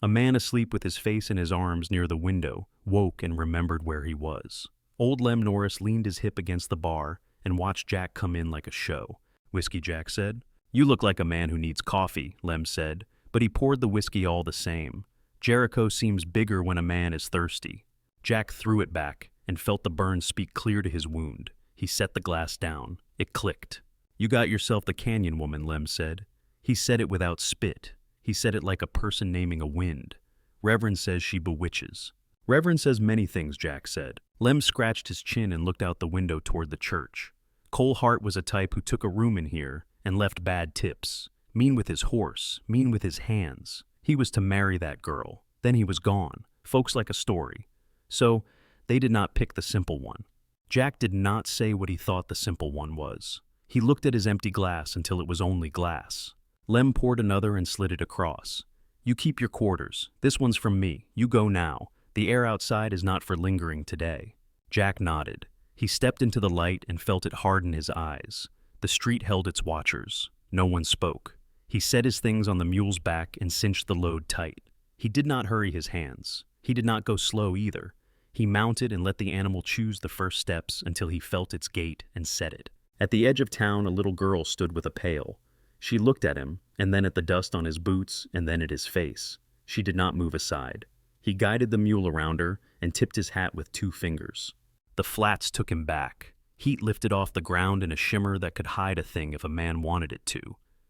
A man asleep with his face in his arms near the window woke and remembered where he was. Old Lem Norris leaned his hip against the bar and watched Jack come in like a show. "Whiskey," Jack said. "You look like a man who needs coffee," Lem said, but he poured the whiskey all the same. Jericho seems bigger when a man is thirsty. Jack threw it back and felt the burn speak clear to his wound. He set the glass down. It clicked. "You got yourself the canyon woman," Lem said. He said it without spit. He said it like a person naming a wind. "Reverend says she bewitches." "Reverend says many things," Jack said. Lem scratched his chin and looked out the window toward the church. Cole Hart was a type who took a room in here and left bad tips. Mean with his horse, mean with his hands. He was to marry that girl. Then he was gone. Folks like a story. So, they did not pick the simple one. Jack did not say what he thought the simple one was. He looked at his empty glass until it was only glass. Lem poured another and slid it across. You keep your quarters. This one's from me. You go now. The air outside is not for lingering today. Jack nodded. He stepped into the light and felt it harden his eyes. The street held its watchers. No one spoke. He set his things on the mule's back and cinched the load tight. He did not hurry his hands. He did not go slow either. He mounted and let the animal choose the first steps until he felt its gait and set it. At the edge of town, a little girl stood with a pail. She looked at him, and then at the dust on his boots, and then at his face. She did not move aside. He guided the mule around her and tipped his hat with 2 fingers. The flats took him back. Heat lifted off the ground in a shimmer that could hide a thing if a man wanted it to.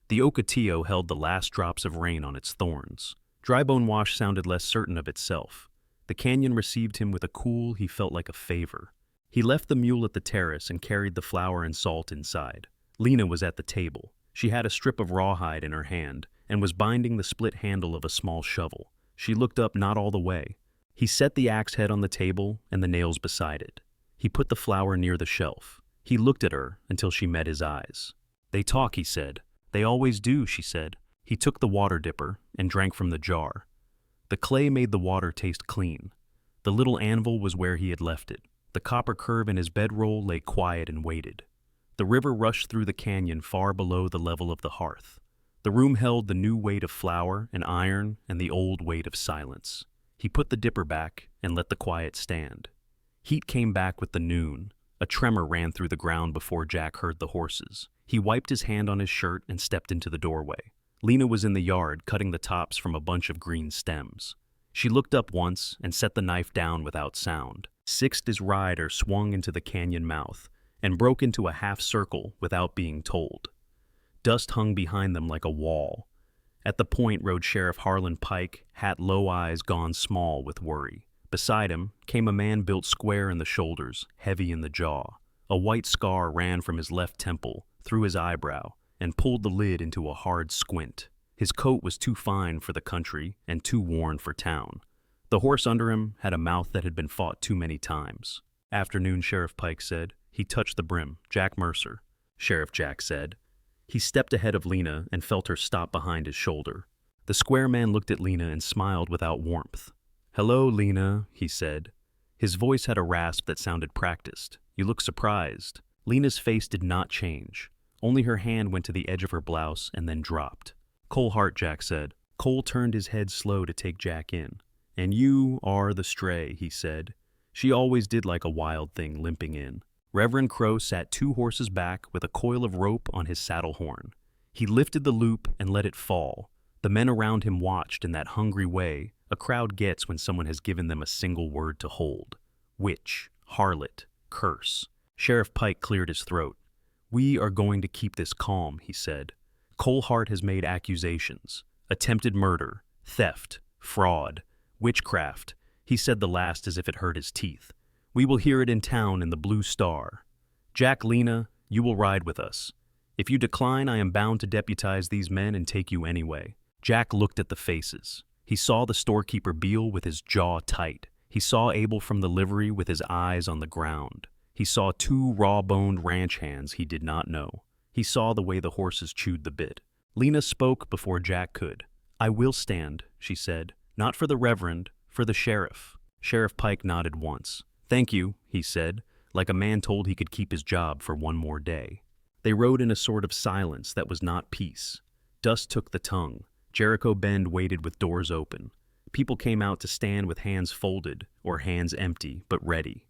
The Ocotillo held the last drops of rain on its thorns. Drybone Wash sounded less certain of itself. The canyon received him with a cool he felt like a favor. He left the mule at the terrace and carried the flour and salt inside. Lena was at the table. She had a strip of rawhide in her hand and was binding the split handle of a small shovel. She looked up not all the way. He set the axe head on the table and the nails beside it. He put the flour near the shelf. He looked at her until she met his eyes. They talk, he said. They always do, she said. He took the water dipper and drank from the jar. The clay made the water taste clean. The little anvil was where he had left it. The copper curve in his bedroll lay quiet and waited. The river rushed through the canyon far below the level of the hearth. The room held the new weight of flour and iron and the old weight of silence. He put the dipper back and let the quiet stand. Heat came back with the noon. A tremor ran through the ground before Jack heard the horses. He wiped his hand on his shirt and stepped into the doorway. Lena was in the yard cutting the tops from a bunch of green stems. She looked up once and set the knife down without sound. Sixth, his rider swung into the canyon mouth and broke into a half circle without being told. Dust hung behind them like a wall. At the point rode Sheriff Harlan Pike, hat low, eyes gone small with worry. Beside him came a man built square in the shoulders, heavy in the jaw. A white scar ran from his left temple, through his eyebrow, and pulled the lid into a hard squint. His coat was too fine for the country and too worn for town. The horse under him had a mouth that had been fought too many times. Afternoon, Sheriff Pike said. He touched the brim. Jack Mercer. Sheriff Jack said. He stepped ahead of Lena and felt her stop behind his shoulder. The square man looked at Lena and smiled without warmth. Hello, Lena, he said. His voice had a rasp that sounded practiced. You look surprised. Lena's face did not change. Only her hand went to the edge of her blouse and then dropped. Cole Hart, Jack said. Cole turned his head slow to take Jack in. And you are the stray, he said. She always did like a wild thing limping in. Reverend Crow sat 2 horses back with a coil of rope on his saddle horn. He lifted the loop and let it fall. The men around him watched in that hungry way a crowd gets when someone has given them a single word to hold. Witch, harlot, curse. Sheriff Pike cleared his throat. We are going to keep this calm, he said. Cole Hart has made accusations. Attempted murder, theft, fraud, witchcraft. He said the last as if it hurt his teeth. We will hear it in town in the Blue Star. Jack, Lena, you will ride with us. If you decline, I am bound to deputize these men and take you anyway. Jack looked at the faces. He saw the storekeeper Beale with his jaw tight. He saw Abel from the livery with his eyes on the ground. He saw 2 raw-boned ranch hands he did not know. He saw the way the horses chewed the bit. Lena spoke before Jack could. I will stand, she said. Not for the Reverend, for the sheriff. Sheriff Pike nodded once. Thank you, he said, like a man told he could keep his job for one more day. They rode in a sort of silence that was not peace. Dust took the tongue. Jericho Bend waited with doors open. People came out to stand with hands folded or hands empty but ready.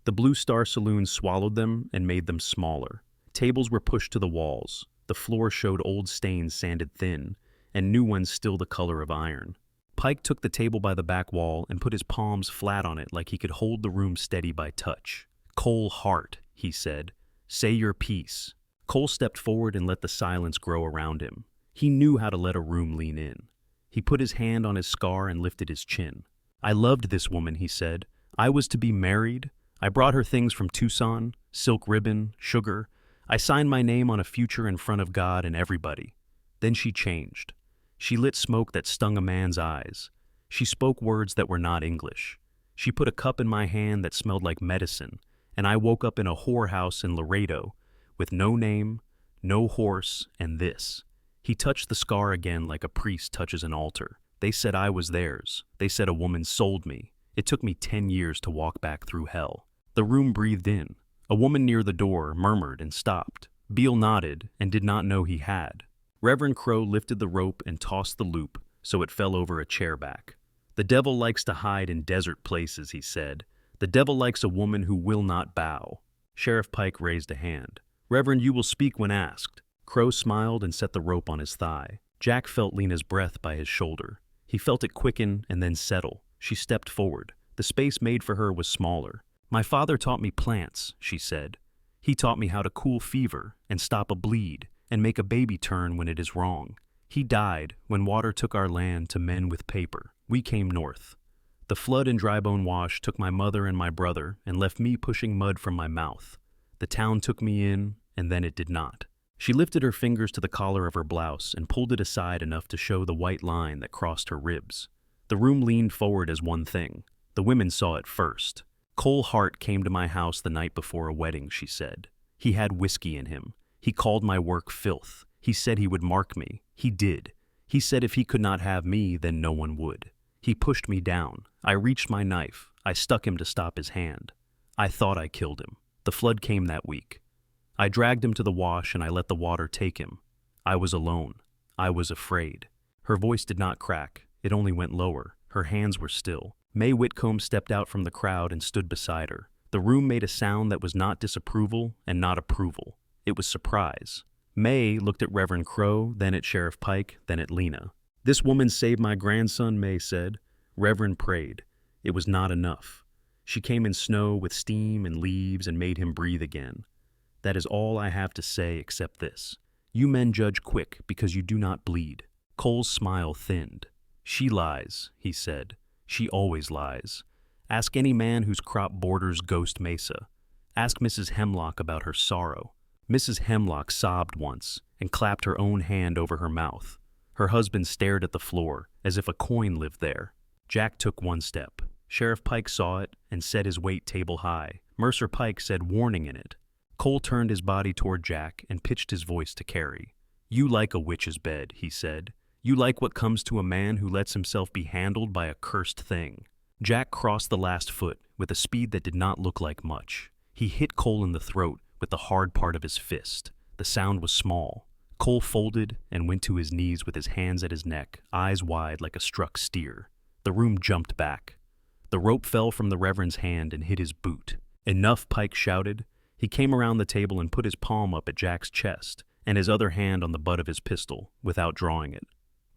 The Blue Star Saloon swallowed them and made them smaller. Tables were pushed to the walls. The floor showed old stains sanded thin, and new ones still the color of iron. Pike took the table by the back wall and put his palms flat on it like he could hold the room steady by touch. Cole Hart, he said. Say your piece. Cole stepped forward and let the silence grow around him. He knew how to let a room lean in. He put his hand on his scar and lifted his chin. I loved this woman, he said. I was to be married. I brought her things from Tucson, silk ribbon, sugar. I signed my name on a future in front of God and everybody. Then she changed. She lit smoke that stung a man's eyes. She spoke words that were not English. She put a cup in my hand that smelled like medicine, and I woke up in a whorehouse in Laredo with no name, no horse, and this. He touched the scar again like a priest touches an altar. They said I was theirs. They said a woman sold me. It took me 10 years to walk back through hell. The room breathed in. A woman near the door murmured and stopped. Beale nodded and did not know he had. Reverend Crow lifted the rope and tossed the loop so it fell over a chair back. The devil likes to hide in desert places, he said. The devil likes a woman who will not bow. Sheriff Pike raised a hand. Reverend, you will speak when asked. Crow smiled and set the rope on his thigh. Jack felt Lena's breath by his shoulder. He felt it quicken and then settle. She stepped forward. The space made for her was smaller. My father taught me plants, she said. He taught me how to cool fever and stop a bleed and make a baby turn when it is wrong. He died when water took our land to men with paper. We came north. The flood and Drybone Wash took my mother and my brother and left me pushing mud from my mouth. The town took me in, and then it did not. She lifted her fingers to the collar of her blouse and pulled it aside enough to show the white line that crossed her ribs. The room leaned forward as one thing. The women saw it first. Cole Hart came to my house the night before a wedding, she said. He had whiskey in him. He called my work filth. He said he would mark me. He did. He said if he could not have me, then no one would. He pushed me down. I reached my knife. I stuck him to stop his hand. I thought I killed him. The flood came that week. I dragged him to the wash and I let the water take him. I was alone. I was afraid. Her voice did not crack. It only went lower. Her hands were still. May Whitcomb stepped out from the crowd and stood beside her. The room made a sound that was not disapproval and not approval. It was surprise. May looked at Reverend Crow, then at Sheriff Pike, then at Lena. This woman saved my grandson, May said. Reverend prayed. It was not enough. She came in snow with steam and leaves and made him breathe again. That is all I have to say except this. You men judge quick because you do not bleed. Cole's smile thinned. She lies, he said. She always lies. Ask any man whose crop borders Ghost Mesa. Ask Mrs. Hemlock about her sorrow. Mrs. Hemlock sobbed once and clapped her own hand over her mouth. Her husband stared at the floor as if a coin lived there. Jack took one step. Sheriff Pike saw it and set his weight table high. Mercer Pike said warning in it. Cole turned his body toward Jack and pitched his voice to Carrie. You like a witch's bed, he said. You like what comes to a man who lets himself be handled by a cursed thing. Jack crossed the last foot with a speed that did not look like much. He hit Cole in the throat with the hard part of his fist. The sound was small. Cole folded and went to his knees with his hands at his neck, eyes wide like a struck steer. The room jumped back. The rope fell from the Reverend's hand and hit his boot. Enough, Pike shouted. He came around the table and put his palm up at Jack's chest and his other hand on the butt of his pistol without drawing it.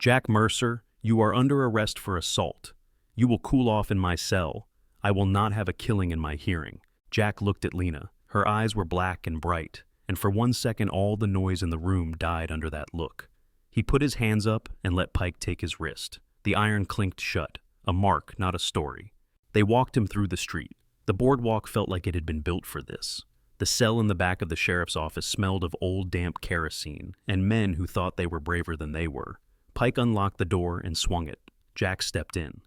Jack Mercer, you are under arrest for assault. You will cool off in my cell. I will not have a killing in my hearing. Jack looked at Lena. Her eyes were black and bright, and for 1 second all the noise in the room died under that look. He put his hands up and let Pike take his wrist. The iron clinked shut, a mark, not a story. They walked him through the street. The boardwalk felt like it had been built for this. The cell in the back of the sheriff's office smelled of old damp kerosene and men who thought they were braver than they were. Pike unlocked the door and swung it. Jack stepped in.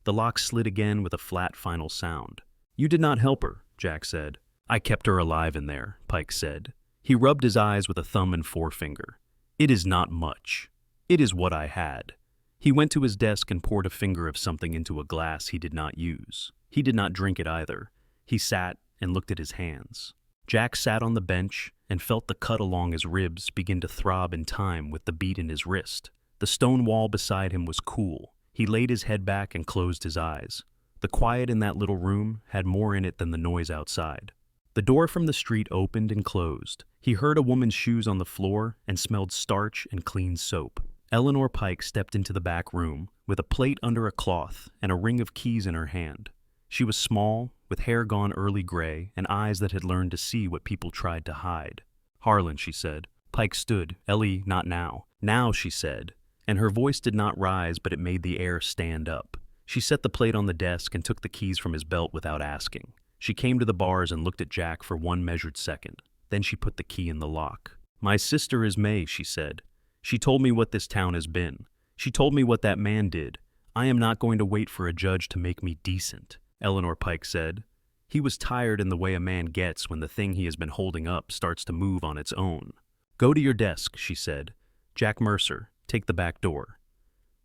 The lock slid again with a flat final sound. You did not help her, Jack said. I kept her alive in there, Pike said. He rubbed his eyes with a thumb and forefinger. It is not much. It is what I had. He went to his desk and poured a finger of something into a glass he did not use. He did not drink it either. He sat and looked at his hands. Jack sat on the bench and felt the cut along his ribs begin to throb in time with the beat in his wrist. The stone wall beside him was cool. He laid his head back and closed his eyes. The quiet in that little room had more in it than the noise outside. The door from the street opened and closed. He heard a woman's shoes on the floor and smelled starch and clean soap. Eleanor Pike stepped into the back room with a plate under a cloth and a ring of keys in her hand. She was small, with hair gone early gray and eyes that had learned to see what people tried to hide. Harlan, she said. Pike stood. Ellie, not now. Now, she said. And her voice did not rise, but it made the air stand up. She set the plate on the desk and took the keys from his belt without asking. She came to the bars and looked at Jack for 1 measured second. Then she put the key in the lock. My sister is May, she said. She told me what this town has been. She told me what that man did. I am not going to wait for a judge to make me decent, Eleanor Pike said. He was tired in the way a man gets when the thing he has been holding up starts to move on its own. Go to your desk, she said. Jack Mercer, take the back door.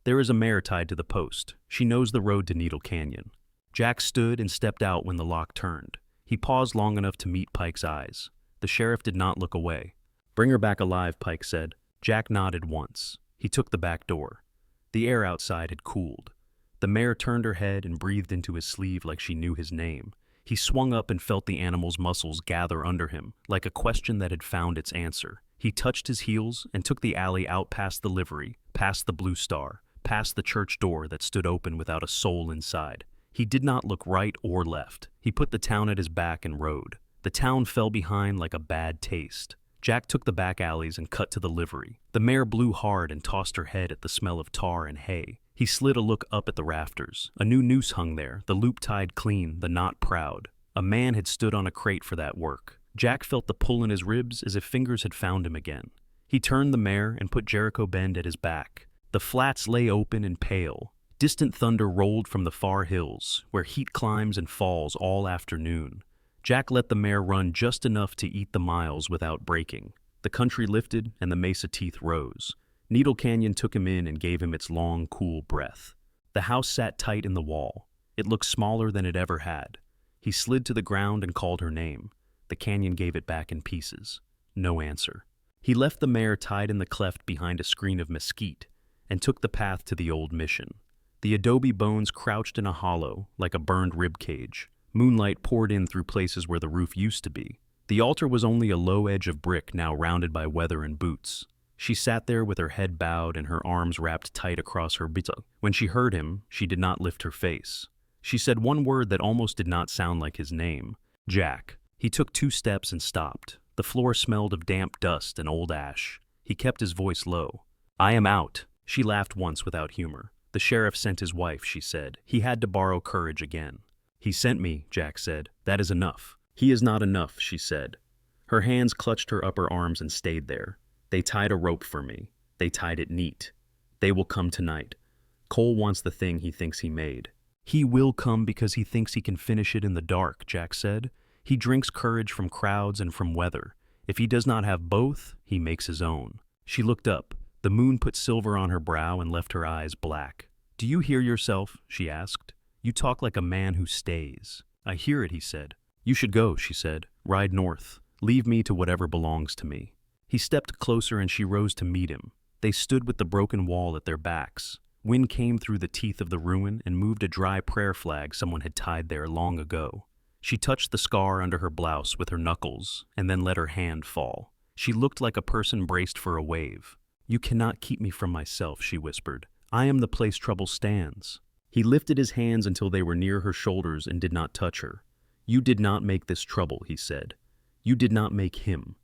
There is a mare tied to the post. She knows the road to Needle Canyon. Jack stood and stepped out when the lock turned. He paused long enough to meet Pike's eyes. The sheriff did not look away. Bring her back alive, Pike said. Jack nodded once. He took the back door. The air outside had cooled. The mare turned her head and breathed into his sleeve like she knew his name. He swung up and felt the animal's muscles gather under him, like a question that had found its answer. He touched his heels and took the alley out past the livery, past the Blue Star, past the church door that stood open without a soul inside. He did not look right or left. He put the town at his back and rode. The town fell behind like a bad taste. Jack took the back alleys and cut to the livery. The mare blew hard and tossed her head at the smell of tar and hay. He slid a look up at the rafters. A new noose hung there, the loop tied clean, the knot proud. A man had stood on a crate for that work. Jack felt the pull in his ribs as if fingers had found him again. He turned the mare and put Jericho Bend at his back. The flats lay open and pale. Distant thunder rolled from the far hills, where heat climbs and falls all afternoon. Jack let the mare run just enough to eat the miles without breaking. The country lifted and the mesa teeth rose. Needle Canyon took him in and gave him its long, cool breath. The house sat tight in the wall. It looked smaller than it ever had. He slid to the ground and called her name. The canyon gave it back in pieces. No answer. He left the mare tied in the cleft behind a screen of mesquite and took the path to the old mission. The adobe bones crouched in a hollow like a burned rib cage. Moonlight poured in through places where the roof used to be. The altar was only a low edge of brick now rounded by weather and boots. She sat there with her head bowed and her arms wrapped tight across her bita. When she heard him, she did not lift her face. She said one word that almost did not sound like his name. Jack. He took 2 steps and stopped. The floor smelled of damp dust and old ash. He kept his voice low. I am out. She laughed once without humor. The sheriff sent his wife, she said. He had to borrow courage again. He sent me, Jack said. That is enough. He is not enough, she said. Her hands clutched her upper arms and stayed there. They tied a rope for me. They tied it neat. They will come tonight. Cole wants the thing he thinks he made. He will come because he thinks he can finish it in the dark, Jack said. He drinks courage from crowds and from weather. If he does not have both, he makes his own. She looked up. The moon put silver on her brow and left her eyes black. Do you hear yourself? She asked. You talk like a man who stays. I hear it, he said. You should go, she said. Ride north. Leave me to whatever belongs to me. He stepped closer and she rose to meet him. They stood with the broken wall at their backs. Wind came through the teeth of the ruin and moved a dry prayer flag someone had tied there long ago. She touched the scar under her blouse with her knuckles and then let her hand fall. She looked like a person braced for a wave. You cannot keep me from myself, she whispered. I am the place trouble stands. He lifted his hands until they were near her shoulders and did not touch her. You did not make this trouble, he said. You did not make him.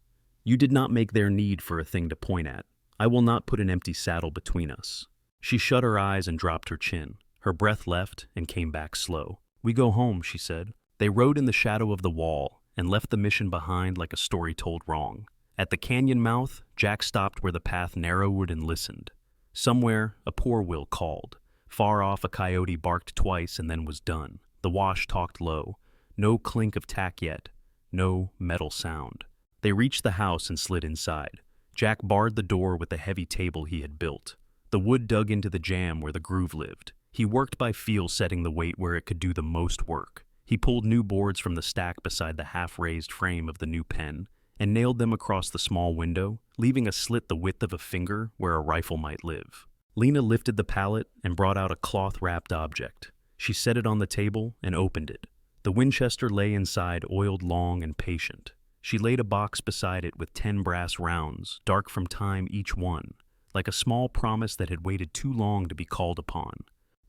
You did not make their need for a thing to point at. I will not put an empty saddle between us. She shut her eyes and dropped her chin. Her breath left and came back slow. We go home, she said. They rode in the shadow of the wall and left the mission behind like a story told wrong. At the canyon mouth, Jack stopped where the path narrowed and listened. Somewhere, a poor will called. Far off, a coyote barked twice and then was done. The wash talked low. No clink of tack yet. No metal sound. They reached the house and slid inside. Jack barred the door with the heavy table he had built. The wood dug into the jam where the groove lived. He worked by feel, setting the weight where it could do the most work. He pulled new boards from the stack beside the half-raised frame of the new pen and nailed them across the small window, leaving a slit the width of a finger where a rifle might live. Lena lifted the pallet and brought out a cloth-wrapped object. She set it on the table and opened it. The Winchester lay inside, oiled long and patient. She laid a box beside it with 10 brass rounds, dark from time each one, like a small promise that had waited too long to be called upon.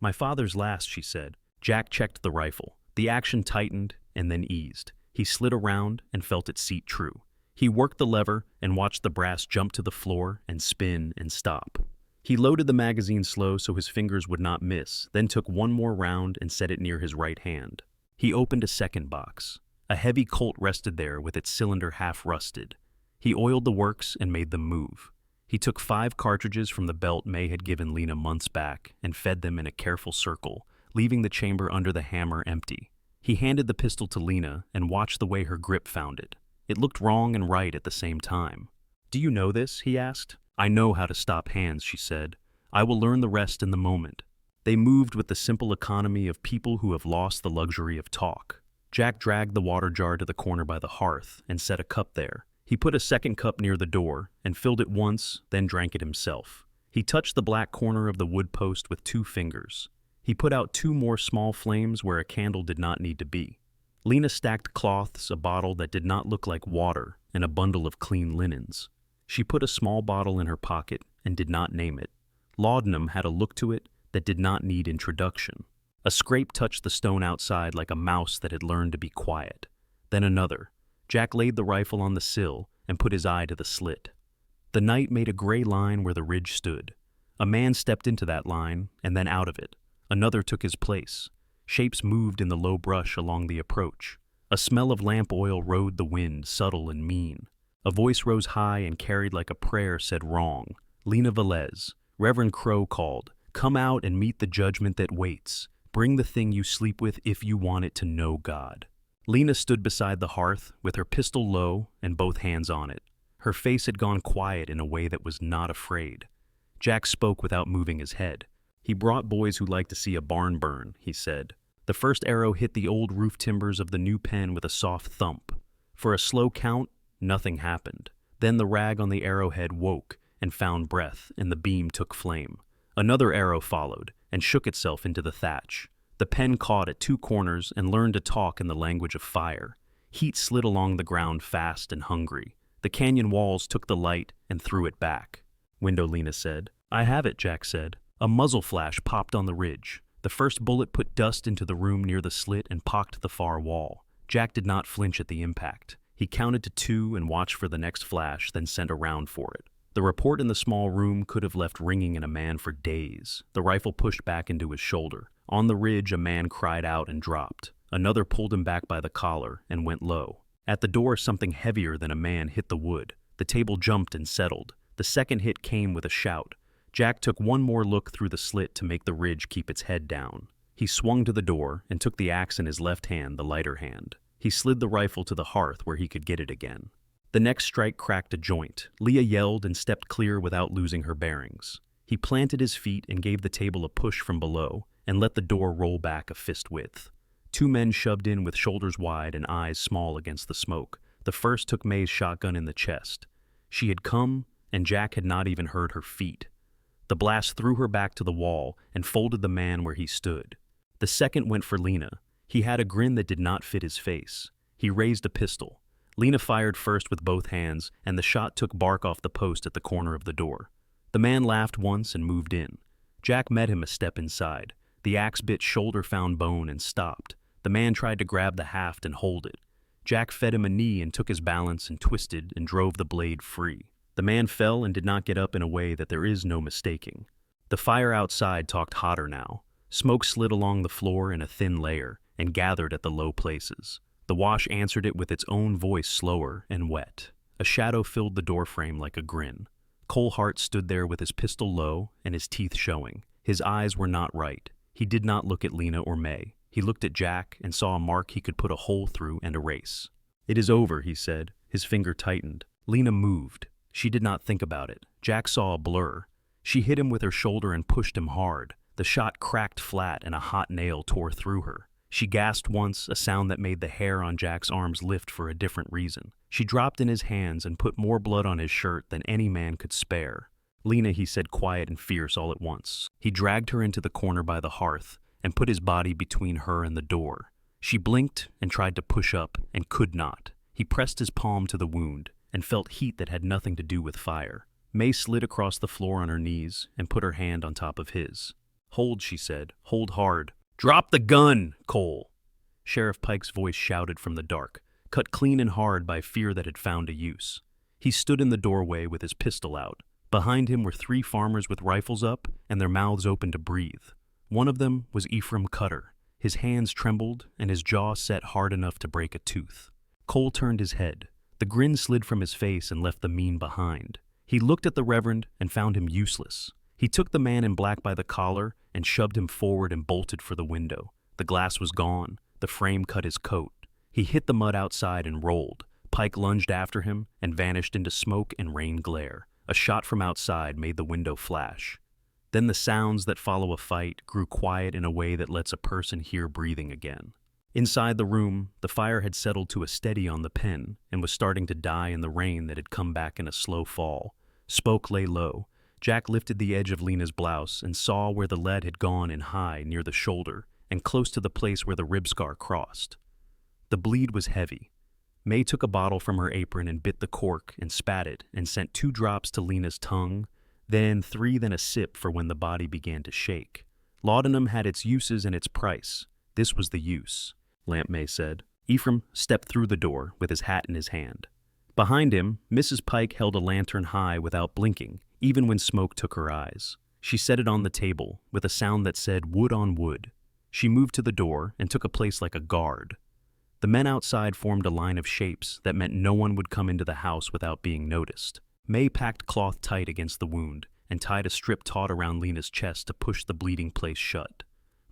My father's last, she said. Jack checked the rifle. The action tightened and then eased. He slid around and felt it seat true. He worked the lever and watched the brass jump to the floor and spin and stop. He loaded the magazine slow so his fingers would not miss, then took one more round and set it near his right hand. He opened a second box. A heavy Colt rested there with its cylinder half rusted. He oiled the works and made them move. He took 5 cartridges from the belt May had given Lena months back and fed them in a careful circle, leaving the chamber under the hammer empty. He handed the pistol to Lena and watched the way her grip found it. It looked wrong and right at the same time. "Do you know this?" he asked. "I know how to stop hands," she said. "I will learn the rest in the moment." They moved with the simple economy of people who have lost the luxury of talk. Jack dragged the water jar to the corner by the hearth and set a cup there. He put a second cup near the door and filled it once, then drank it himself. He touched the black corner of the wood post with 2 fingers. He put out 2 more small flames where a candle did not need to be. Lena stacked cloths, a bottle that did not look like water, and a bundle of clean linens. She put a small bottle in her pocket and did not name it. Laudanum had a look to it that did not need introduction. A scrape touched the stone outside like a mouse that had learned to be quiet. Then another. Jack laid the rifle on the sill and put his eye to the slit. The night made a gray line where the ridge stood. A man stepped into that line and then out of it. Another took his place. Shapes moved in the low brush along the approach. A smell of lamp oil rode the wind, subtle and mean. A voice rose high and carried like a prayer said wrong. Lena Velez. Reverend Crow called, "Come out and meet the judgment that waits. Bring the thing you sleep with if you want it to know God." Lena stood beside the hearth with her pistol low and both hands on it. Her face had gone quiet in a way that was not afraid. Jack spoke without moving his head. "He brought boys who like to see a barn burn," he said. The first arrow hit the old roof timbers of the new pen with a soft thump. For a slow count, nothing happened. Then the rag on the arrowhead woke and found breath, and the beam took flame. Another arrow followed and shook itself into the thatch. The pen caught at 2 corners and learned to talk in the language of fire. Heat slid along the ground fast and hungry. The canyon walls took the light and threw it back. "Window," Lena said. "I have it," Jack said. A muzzle flash popped on the ridge. The first bullet put dust into the room near the slit and pocked the far wall. Jack did not flinch at the impact. He counted to 2 and watched for the next flash, then sent a round for it. The report in the small room could have left ringing in a man for days. The rifle pushed back into his shoulder. On the ridge, a man cried out and dropped. Another pulled him back by the collar and went low. At the door, something heavier than a man hit the wood. The table jumped and settled. The second hit came with a shout. Jack took one more look through the slit to make the ridge keep its head down. He swung to the door and took the axe in his left hand, the lighter hand. He slid the rifle to the hearth where he could get it again. The next strike cracked a joint. Leah yelled and stepped clear without losing her bearings. He planted his feet and gave the table a push from below and let the door roll back a fist width. 2 men shoved in with shoulders wide and eyes small against the smoke. The first took May's shotgun in the chest. She had come, and Jack had not even heard her feet. The blast threw her back to the wall and folded the man where he stood. The second went for Lena. He had a grin that did not fit his face. He raised a pistol. Lena fired first with both hands, and the shot took bark off the post at the corner of the door. The man laughed once and moved in. Jack met him a step inside. The axe bit shoulder found bone and stopped. The man tried to grab the haft and hold it. Jack fed him a knee and took his balance and twisted and drove the blade free. The man fell and did not get up in a way that there is no mistaking. The fire outside talked hotter now. Smoke slid along the floor in a thin layer and gathered at the low places. The wash answered it with its own voice, slower and wet. A shadow filled the doorframe like a grin. Cole Hart stood there with his pistol low and his teeth showing. His eyes were not right. He did not look at Lena or May. He looked at Jack and saw a mark he could put a hole through and erase. "It is over," he said. His finger tightened. Lena moved. She did not think about it. Jack saw a blur. She hit him with her shoulder and pushed him hard. The shot cracked flat and a hot nail tore through her. She gasped once, a sound that made the hair on Jack's arms lift for a different reason. She dropped in his hands and put more blood on his shirt than any man could spare. "Lena," he said, quiet and fierce all at once. He dragged her into the corner by the hearth and put his body between her and the door. She blinked and tried to push up and could not. He pressed his palm to the wound and felt heat that had nothing to do with fire. May slid across the floor on her knees and put her hand on top of his. "Hold," she said. "Hold hard." "Drop the gun, Cole!" Sheriff Pike's voice shouted from the dark, cut clean and hard by fear that had found a use. He stood in the doorway with his pistol out. Behind him were 3 farmers with rifles up and their mouths open to breathe. One of them was Ephraim Cutter. His hands trembled and his jaw set hard enough to break a tooth. Cole turned his head. The grin slid from his face and left the mean behind. He looked at the Reverend and found him useless. He took the man in black by the collar and shoved him forward and bolted for the window. The glass was gone. The frame cut his coat. He hit the mud outside and rolled. Pike lunged after him and vanished into smoke and rain glare. A shot from outside made the window flash. Then the sounds that follow a fight grew quiet in a way that lets a person hear breathing again. Inside the room, the fire had settled to a steady on the pen and was starting to die in the rain that had come back in a slow fall. Smoke lay low. Jack lifted the edge of Lena's blouse and saw where the lead had gone in high near the shoulder and close to the place where the rib scar crossed. The bleed was heavy. May took a bottle from her apron and bit the cork and spat it and sent 2 drops to Lena's tongue, then 3, then a sip for when the body began to shake. Laudanum had its uses and its price. This was the use, Lamp May said. Ephraim stepped through the door with his hat in his hand. Behind him, Mrs. Pike held a lantern high without blinking, even when smoke took her eyes. She set it on the table with a sound that said wood on wood. She moved to the door and took a place like a guard. The men outside formed a line of shapes that meant no one would come into the house without being noticed. May packed cloth tight against the wound and tied a strip taut around Lena's chest to push the bleeding place shut.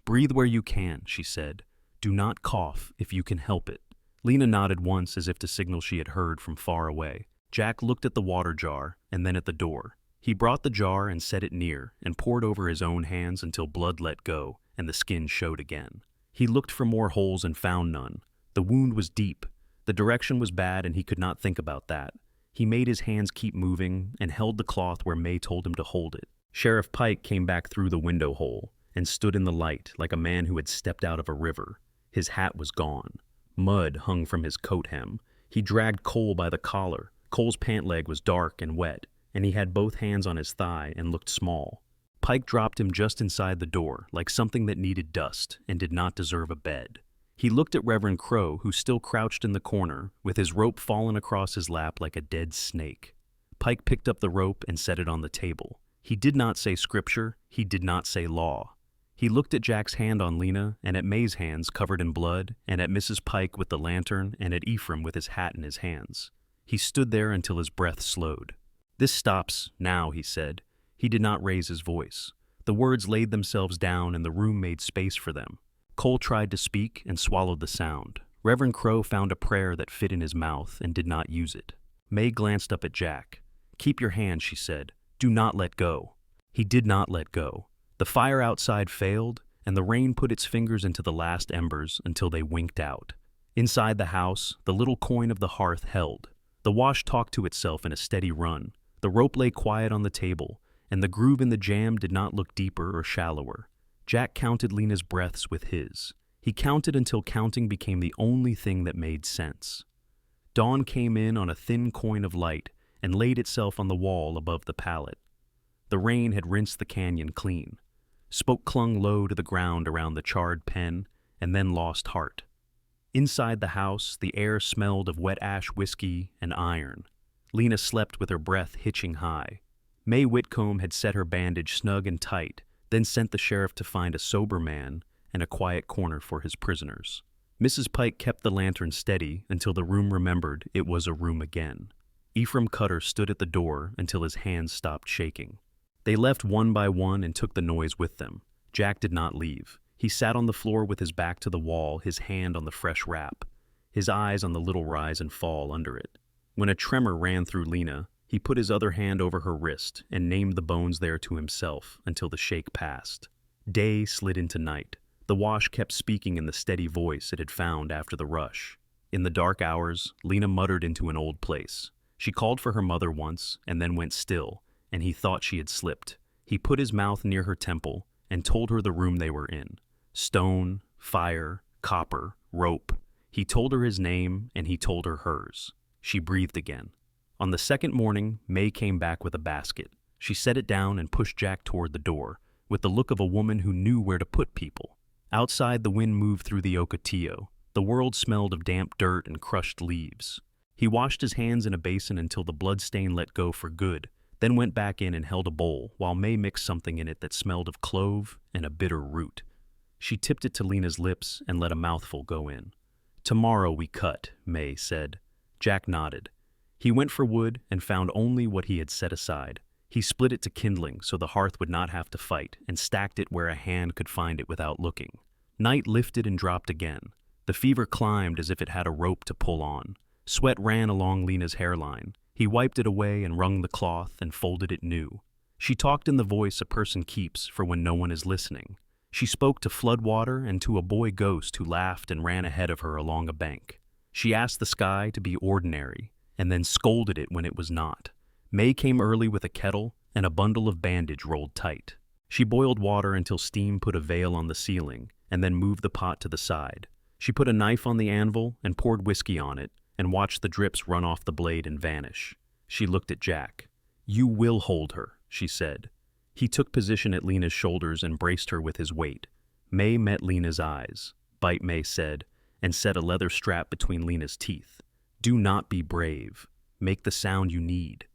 "Breathe where you can," she said. "Do not cough if you can help it." Lena nodded once as if to signal she had heard from far away. Jack looked at the water jar and then at the door. He brought the jar and set it near and poured over his own hands until blood let go and the skin showed again. He looked for more holes and found none. The wound was deep. The direction was bad and he could not think about that. He made his hands keep moving and held the cloth where May told him to hold it. Sheriff Pike came back through the window hole and stood in the light like a man who had stepped out of a river. His hat was gone. Mud hung from his coat hem. He dragged Cole by the collar. Cole's pant leg was dark and wet, and he had both hands on his thigh and looked small. Pike dropped him just inside the door, like something that needed dust and did not deserve a bed. He looked at Reverend Crow, who still crouched in the corner, with his rope fallen across his lap like a dead snake. Pike picked up the rope and set it on the table. He did not say scripture. He did not say law. He looked at Jack's hand on Lena, and at May's hands covered in blood, and at Mrs. Pike with the lantern, and at Ephraim with his hat in his hands. He stood there until his breath slowed. "This stops now," he said. He did not raise his voice. The words laid themselves down, and the room made space for them. Cole tried to speak and swallowed the sound. Reverend Crow found a prayer that fit in his mouth and did not use it. May glanced up at Jack. "Keep your hand," she said. "Do not let go." He did not let go. The fire outside failed, and the rain put its fingers into the last embers until they winked out. Inside the house, the little coin of the hearth held. The wash talked to itself in a steady run. The rope lay quiet on the table, and the groove in the jam did not look deeper or shallower. Jack counted Lena's breaths with his. He counted until counting became the only thing that made sense. Dawn came in on a thin coin of light and laid itself on the wall above the pallet. The rain had rinsed the canyon clean. Smoke clung low to the ground around the charred pen and then lost heart. Inside the house, the air smelled of wet ash whiskey and iron. Lena slept with her breath hitching high. May Whitcomb had set her bandage snug and tight, then sent the sheriff to find a sober man and a quiet corner for his prisoners. Mrs. Pike kept the lantern steady until the room remembered it was a room again. Ephraim Cutter stood at the door until his hands stopped shaking. They left one by one and took the noise with them. Jack did not leave. He sat on the floor with his back to the wall, his hand on the fresh wrap, his eyes on the little rise and fall under it. When a tremor ran through Lena, he put his other hand over her wrist and named the bones there to himself until the shake passed. Day slid into night. The wash kept speaking in the steady voice it had found after the rush. In the dark hours, Lena muttered into an old place. She called for her mother once and then went still, and he thought she had slipped. He put his mouth near her temple and told her the room they were in. Stone, fire, copper, rope. He told her his name and he told her hers. She breathed again. On the second morning, May came back with a basket. She set it down and pushed Jack toward the door, with the look of a woman who knew where to put people. Outside, the wind moved through the ocotillo. The world smelled of damp dirt and crushed leaves. He washed his hands in a basin until the blood stain let go for good, then went back in and held a bowl while May mixed something in it that smelled of clove and a bitter root. She tipped it to Lena's lips and let a mouthful go in. "Tomorrow we cut," May said. Jack nodded. He went for wood and found only what he had set aside. He split it to kindling so the hearth would not have to fight and stacked it where a hand could find it without looking. Night lifted and dropped again. The fever climbed as if it had a rope to pull on. Sweat ran along Lena's hairline. He wiped it away and wrung the cloth and folded it new. She talked in the voice a person keeps for when no one is listening. She spoke to floodwater and to a boy ghost who laughed and ran ahead of her along a bank. She asked the sky to be ordinary and then scolded it when it was not. May came early with a kettle and a bundle of bandage rolled tight. She boiled water until steam put a veil on the ceiling and then moved the pot to the side. She put a knife on the anvil and poured whiskey on it and watched the drips run off the blade and vanish. She looked at Jack. "You will hold her," she said. He took position at Lena's shoulders and braced her with his weight. May met Lena's eyes. "Bite," May said, and set a leather strap between Lena's teeth. "Do not be brave. Make the sound you need."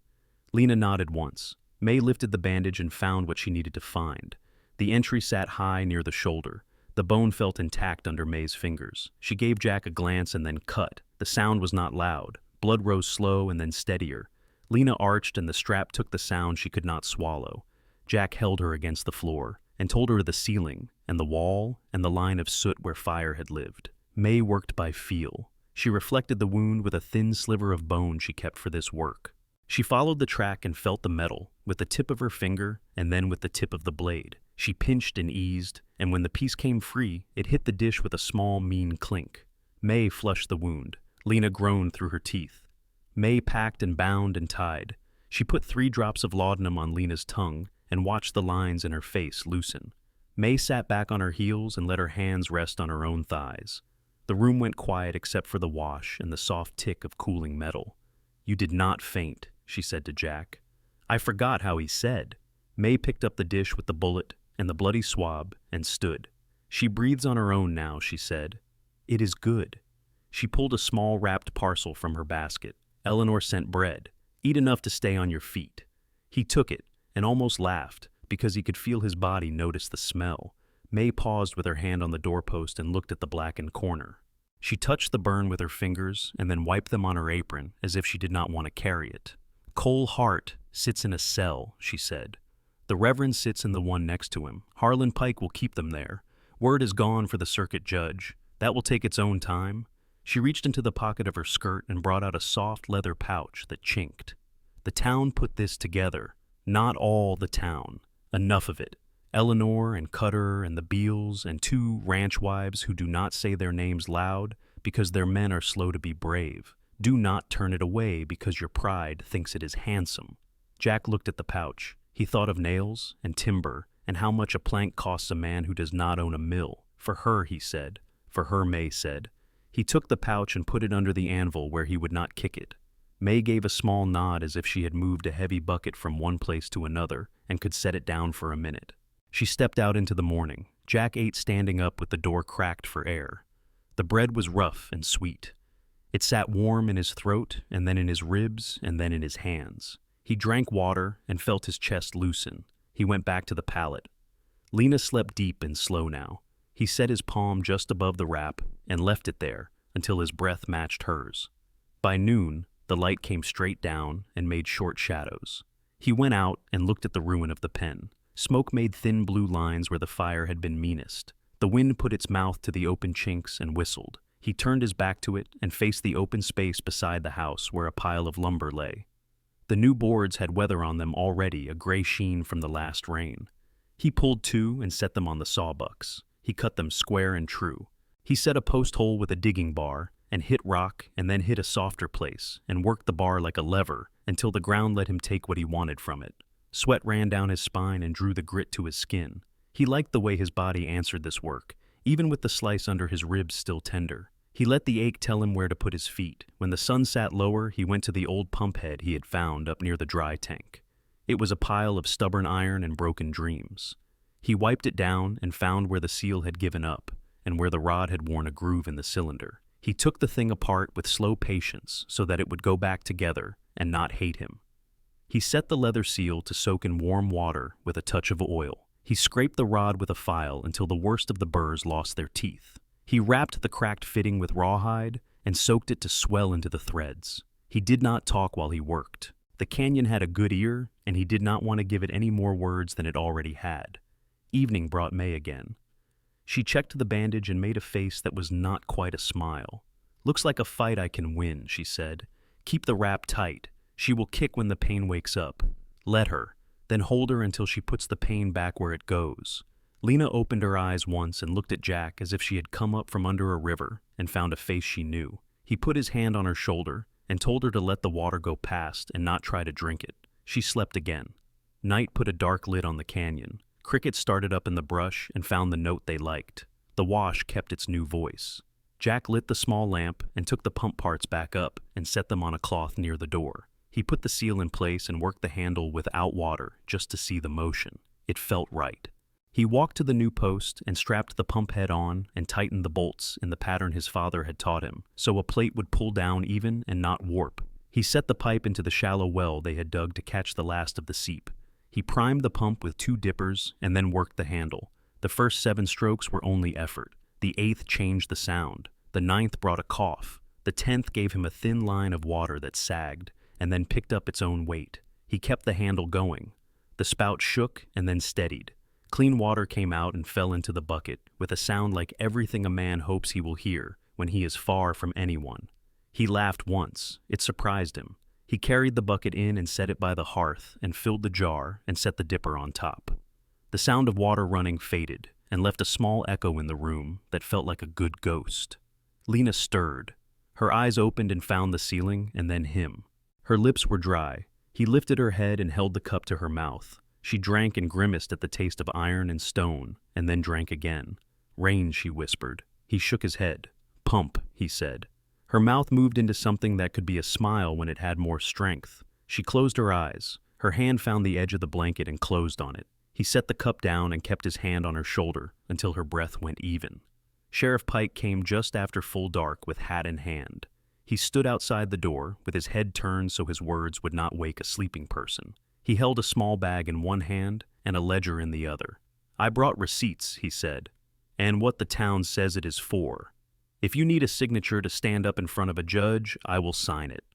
Lena nodded once. May lifted the bandage and found what she needed to find. The entry sat high near the shoulder. The bone felt intact under May's fingers. She gave Jack a glance and then cut. The sound was not loud. Blood rose slow and then steadier. Lena arched and the strap took the sound she could not swallow. Jack held her against the floor and told her the ceiling and the wall and the line of soot where fire had lived. May worked by feel. She reflected the wound with a thin sliver of bone she kept for this work. She followed the track and felt the metal with the tip of her finger and then with the tip of the blade. She pinched and eased, and when the piece came free, it hit the dish with a small, mean clink. May flushed the wound. Lena groaned through her teeth. May packed and bound and tied. She put 3 drops of laudanum on Lena's tongue and watched the lines in her face loosen. May sat back on her heels and let her hands rest on her own thighs. The room went quiet except for the wash and the soft tick of cooling metal. "You did not faint," she said to Jack. I forgot how he said. May picked up the dish with the bullet and the bloody swab and stood. "She breathes on her own now," she said. "It is good." She pulled a small wrapped parcel from her basket. "Eleanor sent bread. Eat enough to stay on your feet." He took it and almost laughed because he could feel his body notice the smell. May paused with her hand on the doorpost and looked at the blackened corner. She touched the burn with her fingers and then wiped them on her apron as if she did not want to carry it. "Cole Hart sits in a cell," she said. "The Reverend sits in the one next to him. Harlan Pike will keep them there. Word is gone for the circuit judge. That will take its own time." She reached into the pocket of her skirt and brought out a soft leather pouch that chinked. "The town put this together. Not all the town. Enough of it. Eleanor and Cutter and the Beals and 2 ranch wives who do not say their names loud because their men are slow to be brave. Do not turn it away because your pride thinks it is handsome." Jack looked at the pouch. He thought of nails and timber and how much a plank costs a man who does not own a mill. "For her," he said. "For her," May said. He took the pouch and put it under the anvil where he would not kick it. May gave a small nod as if she had moved a heavy bucket from one place to another and could set it down for a minute. She stepped out into the morning. Jack ate standing up with the door cracked for air. The bread was rough and sweet. It sat warm in his throat and then in his ribs and then in his hands. He drank water and felt his chest loosen. He went back to the pallet. Lena slept deep and slow now. He set his palm just above the wrap and left it there until his breath matched hers. By noon, the light came straight down and made short shadows. He went out and looked at the ruin of the pen. Smoke made thin blue lines where the fire had been meanest. The wind put its mouth to the open chinks and whistled. He turned his back to it and faced the open space beside the house where a pile of lumber lay. The new boards had weather on them already, a gray sheen from the last rain. He pulled 2 and set them on the sawbucks. He cut them square and true. He set a post hole with a digging bar and hit rock and then hit a softer place and worked the bar like a lever until the ground let him take what he wanted from it. Sweat ran down his spine and drew the grit to his skin. He liked the way his body answered this work, even with the slice under his ribs still tender. He let the ache tell him where to put his feet. When the sun sat lower, he went to the old pump head he had found up near the dry tank. It was a pile of stubborn iron and broken dreams. He wiped it down and found where the seal had given up and where the rod had worn a groove in the cylinder. He took the thing apart with slow patience so that it would go back together and not hate him. He set the leather seal to soak in warm water with a touch of oil. He scraped the rod with a file until the worst of the burrs lost their teeth. He wrapped the cracked fitting with rawhide and soaked it to swell into the threads. He did not talk while he worked. The canyon had a good ear, and he did not want to give it any more words than it already had. Evening brought May again. She checked the bandage and made a face that was not quite a smile. "Looks like a fight I can win," she said. "Keep the wrap tight. She will kick when the pain wakes up. Let her, then hold her until she puts the pain back where it goes." Lena opened her eyes once and looked at Jack as if she had come up from under a river and found a face she knew. He put his hand on her shoulder and told her to let the water go past and not try to drink it. She slept again. Night put a dark lid on the canyon. Crickets started up in the brush and found the note they liked. The wash kept its new voice. Jack lit the small lamp and took the pump parts back up and set them on a cloth near the door. He put the seal in place and worked the handle without water just to see the motion. It felt right. He walked to the new post and strapped the pump head on and tightened the bolts in the pattern his father had taught him, so a plate would pull down even and not warp. He set the pipe into the shallow well they had dug to catch the last of the seep. He primed the pump with 2 dippers and then worked the handle. The first 7 strokes were only effort. The 8th changed the sound. The 9th brought a cough. The 10th gave him a thin line of water that sagged and then picked up its own weight. He kept the handle going. The spout shook and then steadied. Clean water came out and fell into the bucket with a sound like everything a man hopes he will hear when he is far from anyone. He laughed once. It surprised him. He carried the bucket in and set it by the hearth and filled the jar and set the dipper on top. The sound of water running faded and left a small echo in the room that felt like a good ghost. Lena stirred. Her eyes opened and found the ceiling and then him. Her lips were dry. He lifted her head and held the cup to her mouth. She drank and grimaced at the taste of iron and stone, and then drank again. "Rain," she whispered. He shook his head. "Pump," he said. Her mouth moved into something that could be a smile when it had more strength. She closed her eyes. Her hand found the edge of the blanket and closed on it. He set the cup down and kept his hand on her shoulder until her breath went even. Sheriff Pike came just after full dark with hat in hand. He stood outside the door with his head turned so his words would not wake a sleeping person. He held a small bag in one hand and a ledger in the other. "I brought receipts," he said, "and what the town says it is for. If you need a signature to stand up in front of a judge, I will sign it."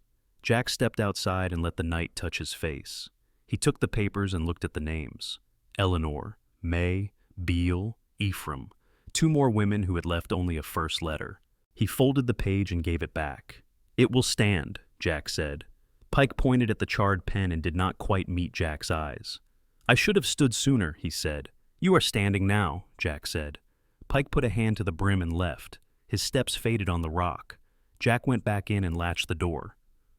Jack stepped outside and let the night touch his face. He took the papers and looked at the names. Eleanor, May, Beale, Ephraim. 2 more women who had left only a first letter. He folded the page and gave it back. "It will stand," Jack said. Pike pointed at the charred pen and did not quite meet Jack's eyes. "I should have stood sooner," he said. "You are standing now," Jack said. Pike put a hand to the brim and left. His steps faded on the rock. Jack went back in and latched the door.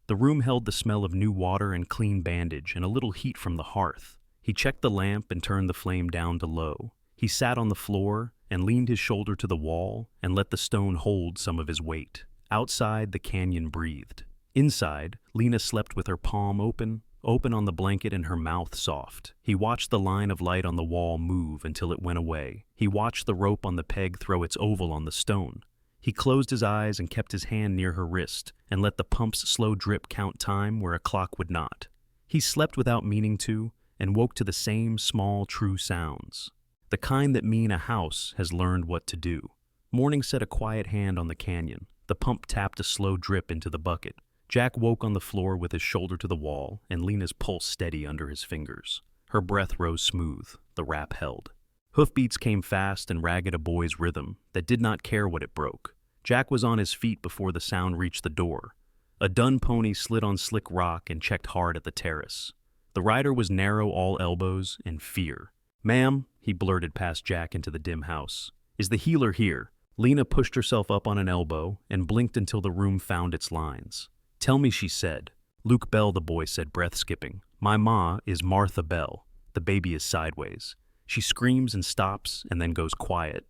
The room held the smell of new water and clean bandage and a little heat from the hearth. He checked the lamp and turned the flame down to low. He sat on the floor and leaned his shoulder to the wall and let the stone hold some of his weight. Outside, the canyon breathed. Inside, Lena slept with her palm open on the blanket and her mouth soft. He watched the line of light on the wall move until it went away. He watched the rope on the peg throw its oval on the stone. He closed his eyes and kept his hand near her wrist and let the pump's slow drip count time where a clock would not. He slept without meaning to and woke to the same small, true sounds. The kind that mean a house has learned what to do. Morning set a quiet hand on the canyon. The pump tapped a slow drip into the bucket. Jack woke on the floor with his shoulder to the wall and Lena's pulse steady under his fingers. Her breath rose smooth. The wrap held. Hoofbeats came fast and ragged, a boy's rhythm that did not care what it broke. Jack was on his feet before the sound reached the door. A dun pony slid on slick rock and checked hard at the terrace. The rider was narrow, all elbows, and fear. "Ma'am," he blurted past Jack into the dim house. "Is the healer here?" Lena pushed herself up on an elbow and blinked until the room found its lines. "Tell me," she said. "Luke Bell," the boy said, breath skipping. "My ma is Martha Bell. The baby is sideways. She screams and stops and then goes quiet.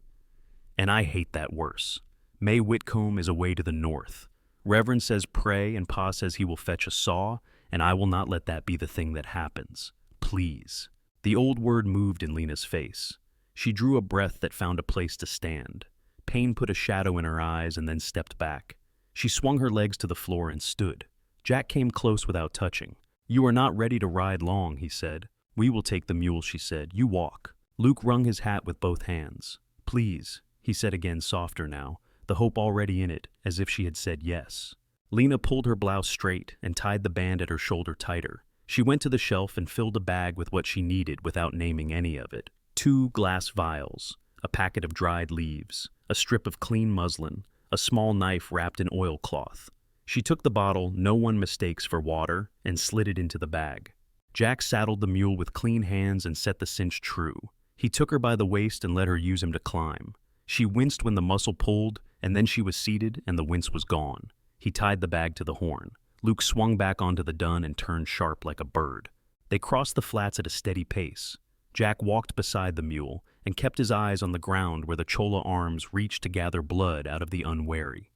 And I hate that worse. May Whitcomb is away to the north. Reverend says pray and Pa says he will fetch a saw, and I will not let that be the thing that happens. Please." The old word moved in Lena's face. She drew a breath that found a place to stand. Pain put a shadow in her eyes and then stepped back. She swung her legs to the floor and stood. Jack came close without touching. "You are not ready to ride long," he said. "We will take the mule," she said. "You walk." Luke wrung his hat with both hands. "Please," he said again, softer now, the hope already in it, as if she had said yes. Lena pulled her blouse straight and tied the band at her shoulder tighter. She went to the shelf and filled a bag with what she needed without naming any of it. 2 glass vials, a packet of dried leaves, a strip of clean muslin, a small knife wrapped in oilcloth. She took the bottle no one mistakes for water and slid it into the bag. Jack saddled the mule with clean hands and set the cinch true. He took her by the waist and let her use him to climb. She winced when the muscle pulled, and then she was seated and the wince was gone. He tied the bag to the horn. Luke swung back onto the dun and turned sharp like a bird. They crossed the flats at a steady pace. Jack walked beside the mule and kept his eyes on the ground where the chola arms reached to gather blood out of the unwary.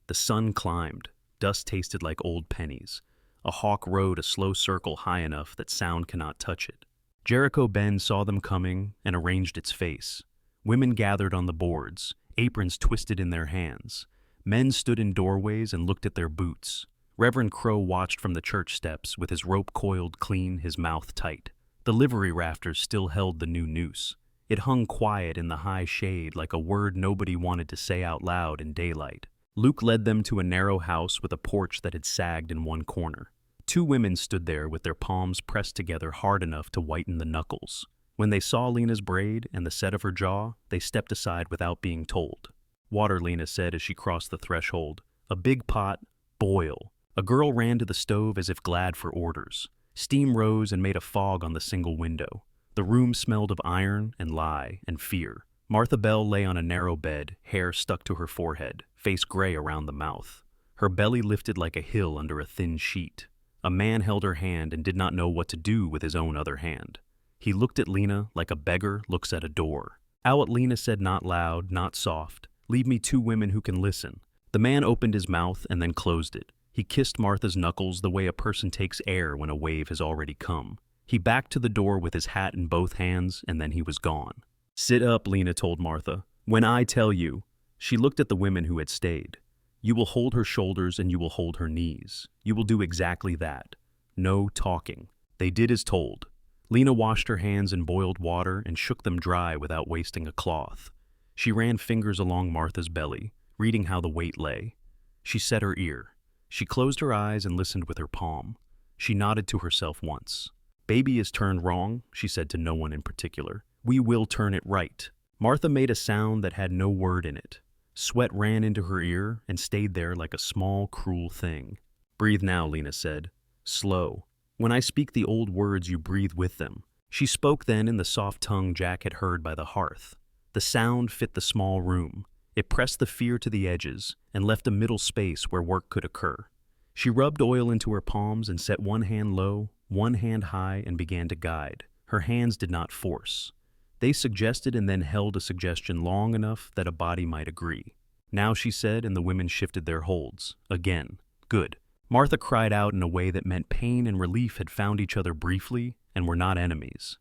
The sun climbed. Dust tasted like old pennies. A hawk rode a slow circle high enough that sound cannot touch it. Jericho Bend saw them coming and arranged its face. Women gathered on the boards, aprons twisted in their hands. Men stood in doorways and looked at their boots. Reverend Crow watched from the church steps with his rope coiled clean, his mouth tight. The livery rafters still held the new noose. It hung quiet in the high shade like a word nobody wanted to say out loud in daylight. Luke led them to a narrow house with a porch that had sagged in one corner. 2 women stood there with their palms pressed together hard enough to whiten the knuckles. When they saw Lena's braid and the set of her jaw, they stepped aside without being told. "Water," Lena said as she crossed the threshold. "A big pot, boil." A girl ran to the stove as if glad for orders. Steam rose and made a fog on the single window. The room smelled of iron and lie and fear. Martha Bell lay on a narrow bed, hair stuck to her forehead, face gray around the mouth. Her belly lifted like a hill under a thin sheet. A man held her hand and did not know what to do with his own other hand. He looked at Lena like a beggar looks at a door. "Out," Lena said, not loud, not soft. "Leave me 2 women who can listen." The man opened his mouth and then closed it. He kissed Martha's knuckles the way a person takes air when a wave has already come. He backed to the door with his hat in both hands, and then he was gone. "Sit up," Lena told Martha. "When I tell you." She looked at the women who had stayed. "You will hold her shoulders and you will hold her knees. You will do exactly that. No talking." They did as told. Lena washed her hands in boiled water and shook them dry without wasting a cloth. She ran fingers along Martha's belly, reading how the weight lay. She set her ear. She closed her eyes and listened with her palm. She nodded to herself once. "Baby is turned wrong," she said to no one in particular. "We will turn it right." Martha made a sound that had no word in it. Sweat ran into her ear and stayed there like a small, cruel thing. "Breathe now," Lena said. "Slow. When I speak the old words, you breathe with them." She spoke then in the soft tongue Jack had heard by the hearth. The sound fit the small room. It pressed the fear to the edges and left a middle space where work could occur. She rubbed oil into her palms and set one hand low, one hand high, and began to guide. Her hands did not force. They suggested and then held a suggestion long enough that a body might agree. "Now," she said, and the women shifted their holds. Again. "Good." Martha cried out in a way that meant pain and relief had found each other briefly and were not enemies.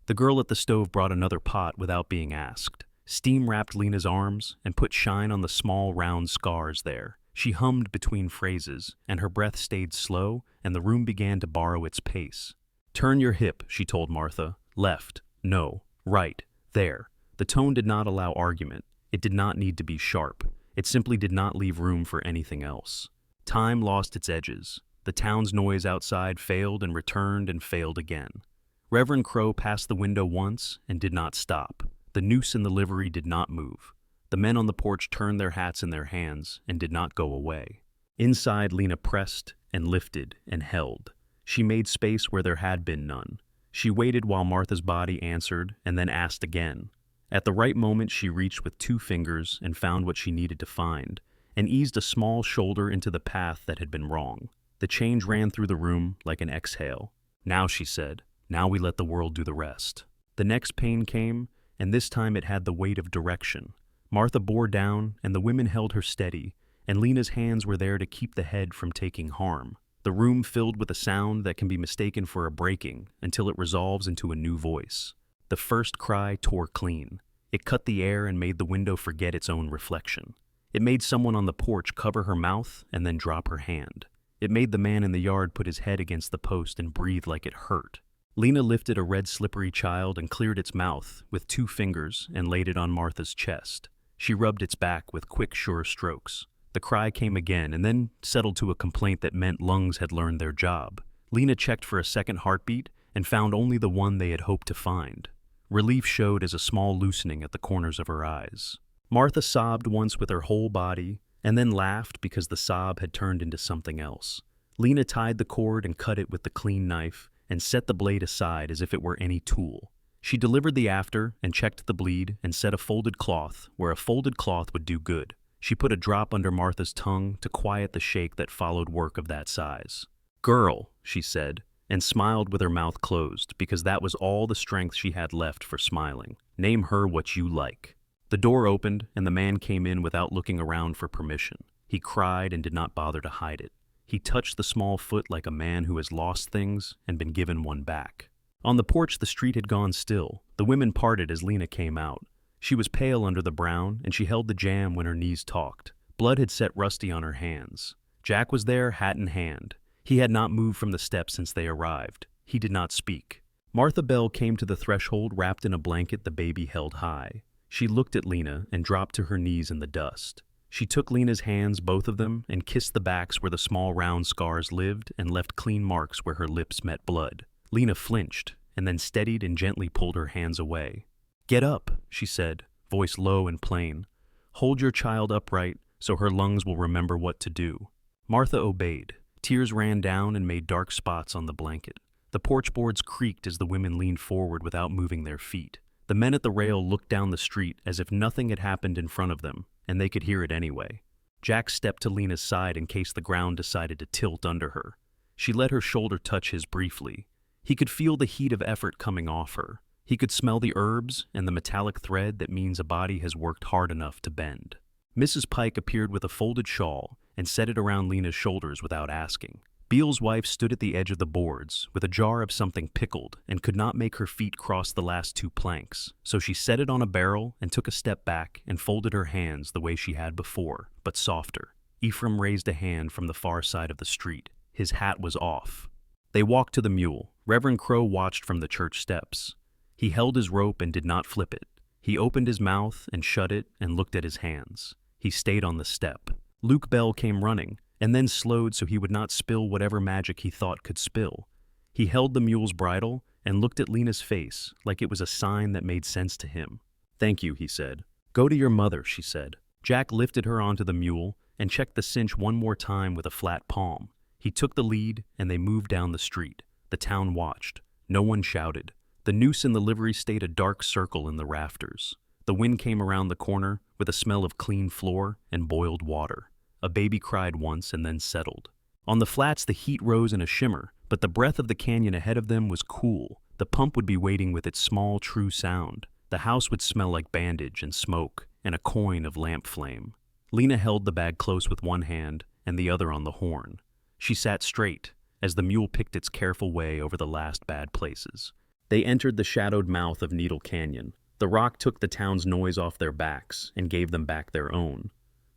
The girl at the stove brought another pot without being asked. Steam wrapped Lena's arms and put shine on the small round scars there. She hummed between phrases, and her breath stayed slow, and the room began to borrow its pace. "Turn your hip," she told Martha. "Left. No. Right. There." The tone did not allow argument. It did not need to be sharp. It simply did not leave room for anything else. Time lost its edges. The town's noise outside failed and returned and failed again. Reverend Crow passed the window once and did not stop. The noose in the livery did not move. The men on the porch turned their hats in their hands and did not go away. Inside, Lena pressed and lifted and held. She made space where there had been none. She waited while Martha's body answered and then asked again. At the right moment, she reached with 2 fingers and found what she needed to find, and eased a small shoulder into the path that had been wrong. The change ran through the room like an exhale. "Now," she said, "now we let the world do the rest." The next pain came, and this time it had the weight of direction. Martha bore down, and the women held her steady, and Lena's hands were there to keep the head from taking harm. The room filled with a sound that can be mistaken for a breaking until it resolves into a new voice. The first cry tore clean. It cut the air and made the window forget its own reflection. It made someone on the porch cover her mouth and then drop her hand. It made the man in the yard put his head against the post and breathe like it hurt. Lena lifted a red slippery child and cleared its mouth with 2 fingers and laid it on Martha's chest. She rubbed its back with quick, sure strokes. The cry came again and then settled to a complaint that meant lungs had learned their job. Lena checked for a second heartbeat and found only the one they had hoped to find. Relief showed as a small loosening at the corners of her eyes. Martha sobbed once with her whole body and then laughed because the sob had turned into something else. Lena tied the cord and cut it with the clean knife and set the blade aside as if it were any tool. She delivered the after and checked the bleed and set a folded cloth where a folded cloth would do good. She put a drop under Martha's tongue to quiet the shake that followed work of that size. "Girl," she said, and smiled with her mouth closed because that was all the strength she had left for smiling. "Name her what you like." The door opened and the man came in without looking around for permission. He cried and did not bother to hide it. He touched the small foot like a man who has lost things and been given one back. On the porch the street had gone still. The women parted as Lena came out. She was pale under the brown, and she held the jam when her knees talked. Blood had set rusty on her hands. Jack was there, hat in hand. He had not moved from the steps since they arrived. He did not speak. Martha Bell came to the threshold wrapped in a blanket the baby held high. She looked at Lena and dropped to her knees in the dust. She took Lena's hands, both of them, and kissed the backs where the small round scars lived and left clean marks where her lips met blood. Lena flinched, and then steadied and gently pulled her hands away. "Get up," she said, voice low and plain. "Hold your child upright so her lungs will remember what to do." Martha obeyed. Tears ran down and made dark spots on the blanket. The porch boards creaked as the women leaned forward without moving their feet. The men at the rail looked down the street as if nothing had happened in front of them, and they could hear it anyway. Jack stepped to Lena's side in case the ground decided to tilt under her. She let her shoulder touch his briefly. He could feel the heat of effort coming off her. He could smell the herbs and the metallic thread that means a body has worked hard enough to bend. Mrs. Pike appeared with a folded shawl and set it around Lena's shoulders without asking. Beale's wife stood at the edge of the boards with a jar of something pickled and could not make her feet cross the last two planks, so she set it on a barrel and took a step back and folded her hands the way she had before, but softer. Ephraim raised a hand from the far side of the street. His hat was off. They walked to the mule. Reverend Crow watched from the church steps. He held his rope and did not flip it. He opened his mouth and shut it and looked at his hands. He stayed on the step. Luke Bell came running, and then slowed so he would not spill whatever magic he thought could spill. He held the mule's bridle and looked at Lena's face like it was a sign that made sense to him. "Thank you," he said. "Go to your mother," she said. Jack lifted her onto the mule and checked the cinch one more time with a flat palm. He took the lead, and they moved down the street. The town watched. No one shouted. The noose in the livery stayed a dark circle in the rafters. The wind came around the corner with a smell of clean floor and boiled water. A baby cried once and then settled. On the flats the heat rose in a shimmer, but the breath of the canyon ahead of them was cool. The pump would be waiting with its small, true sound. The house would smell like bandage and smoke and a coin of lamp flame. Lena held the bag close with one hand and the other on the horn. She sat straight as the mule picked its careful way over the last bad places. They entered the shadowed mouth of Needle Canyon. The rock took the town's noise off their backs and gave them back their own.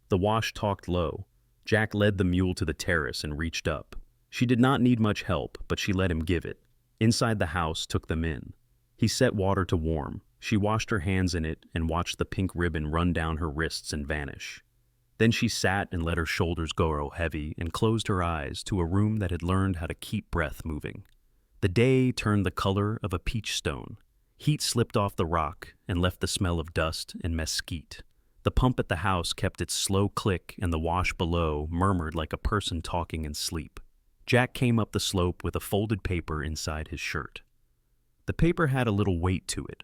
The wash talked low. Jack led the mule to the terrace and reached up. She did not need much help, but she let him give it. Inside the house took them in. He set water to warm. She washed her hands in it and watched the pink ribbon run down her wrists and vanish. Then she sat and let her shoulders grow heavy and closed her eyes to a room that had learned how to keep breath moving. The day turned the color of a peach stone. Heat slipped off the rock and left the smell of dust and mesquite. The pump at the house kept its slow click and the wash below murmured like a person talking in sleep. Jack came up the slope with a folded paper inside his shirt. The paper had a little weight to it,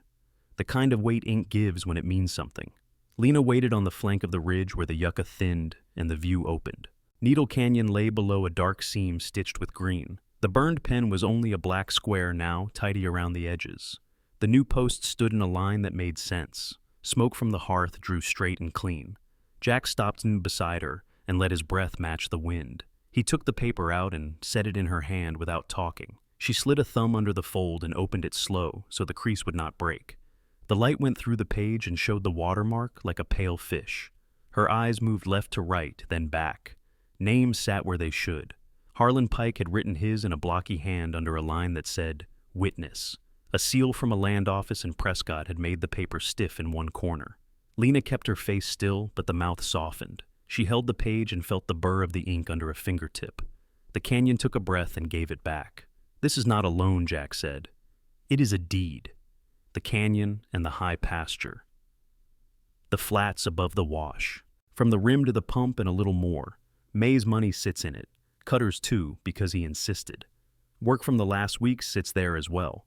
the kind of weight ink gives when it means something. Lena waited on the flank of the ridge where the yucca thinned and the view opened. Needle Canyon lay below a dark seam stitched with green. The burned pen was only a black square now, tidy around the edges. The new post stood in a line that made sense. Smoke from the hearth drew straight and clean. Jack stopped beside her and let his breath match the wind. He took the paper out and set it in her hand without talking. She slid a thumb under the fold and opened it slow so the crease would not break. The light went through the page and showed the watermark like a pale fish. Her eyes moved left to right, then back. Names sat where they should. Harlan Pike had written his in a blocky hand under a line that said, "Witness." A seal from a land office in Prescott had made the paper stiff in one corner. Lena kept her face still, but the mouth softened. She held the page and felt the burr of the ink under a fingertip. The canyon took a breath and gave it back. "This is not a loan," Jack said. "It is a deed. The canyon and the high pasture. The flats above the wash. From the rim to the pump and a little more. May's money sits in it. Cutter's too, because he insisted. Work from the last week sits there as well."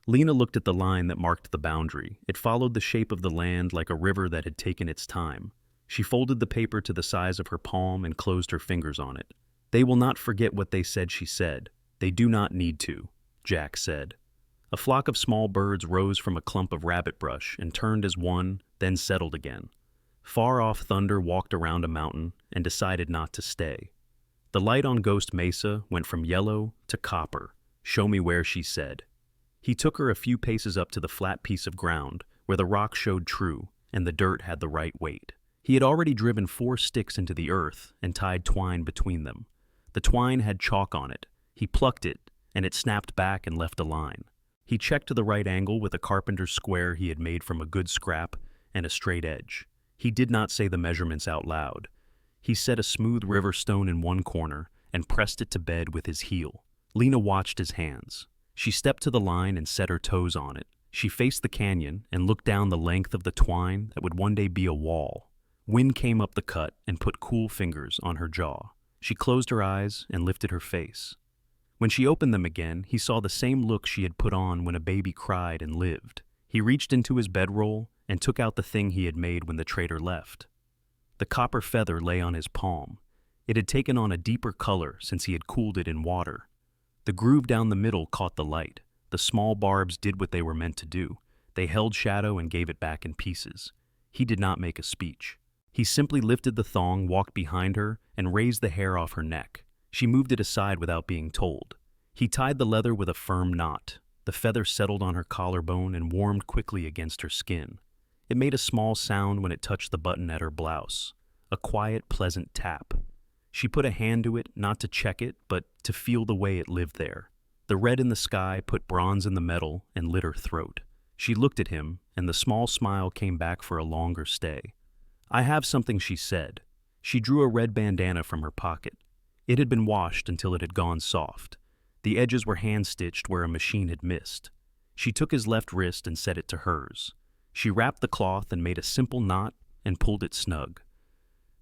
Lena looked at the line that marked the boundary. It followed the shape of the land like a river that had taken its time. She folded the paper to the size of her palm and closed her fingers on it. "They will not forget what they said," she said. "They do not need to," Jack said. A flock of small birds rose from a clump of rabbit brush and turned as one, then settled again. Far-off thunder walked around a mountain and decided not to stay. The light on Ghost Mesa went from yellow to copper. "Show me where," she said. He took her a few paces up to the flat piece of ground, where the rock showed true and the dirt had the right weight. He had already driven 4 sticks into the earth and tied twine between them. The twine had chalk on it. He plucked it, and it snapped back and left a line. He checked the right angle with a carpenter's square he had made from a good scrap and a straight edge. He did not say the measurements out loud. He set a smooth river stone in one corner and pressed it to bed with his heel. Lena watched his hands. She stepped to the line and set her toes on it. She faced the canyon and looked down the length of the twine that would one day be a wall. Wind came up the cut and put cool fingers on her jaw. She closed her eyes and lifted her face. When she opened them again, he saw the same look she had put on when a baby cried and lived. He reached into his bedroll and took out the thing he had made when the trader left. The copper feather lay on his palm. It had taken on a deeper color since he had cooled it in water. The groove down the middle caught the light. The small barbs did what they were meant to do. They held shadow and gave it back in pieces. He did not make a speech. He simply lifted the thong, walked behind her, and raised the hair off her neck. She moved it aside without being told. He tied the leather with a firm knot. The feather settled on her collarbone and warmed quickly against her skin. It made a small sound when it touched the button at her blouse. A quiet, pleasant tap. She put a hand to it, not to check it, but to feel the way it lived there. The red in the sky put bronze in the metal and lit her throat. She looked at him, and the small smile came back for a longer stay. "I have something," she said. She drew a red bandana from her pocket. It had been washed until it had gone soft. The edges were hand-stitched where a machine had missed. She took his left wrist and set it to hers. She wrapped the cloth and made a simple knot and pulled it snug.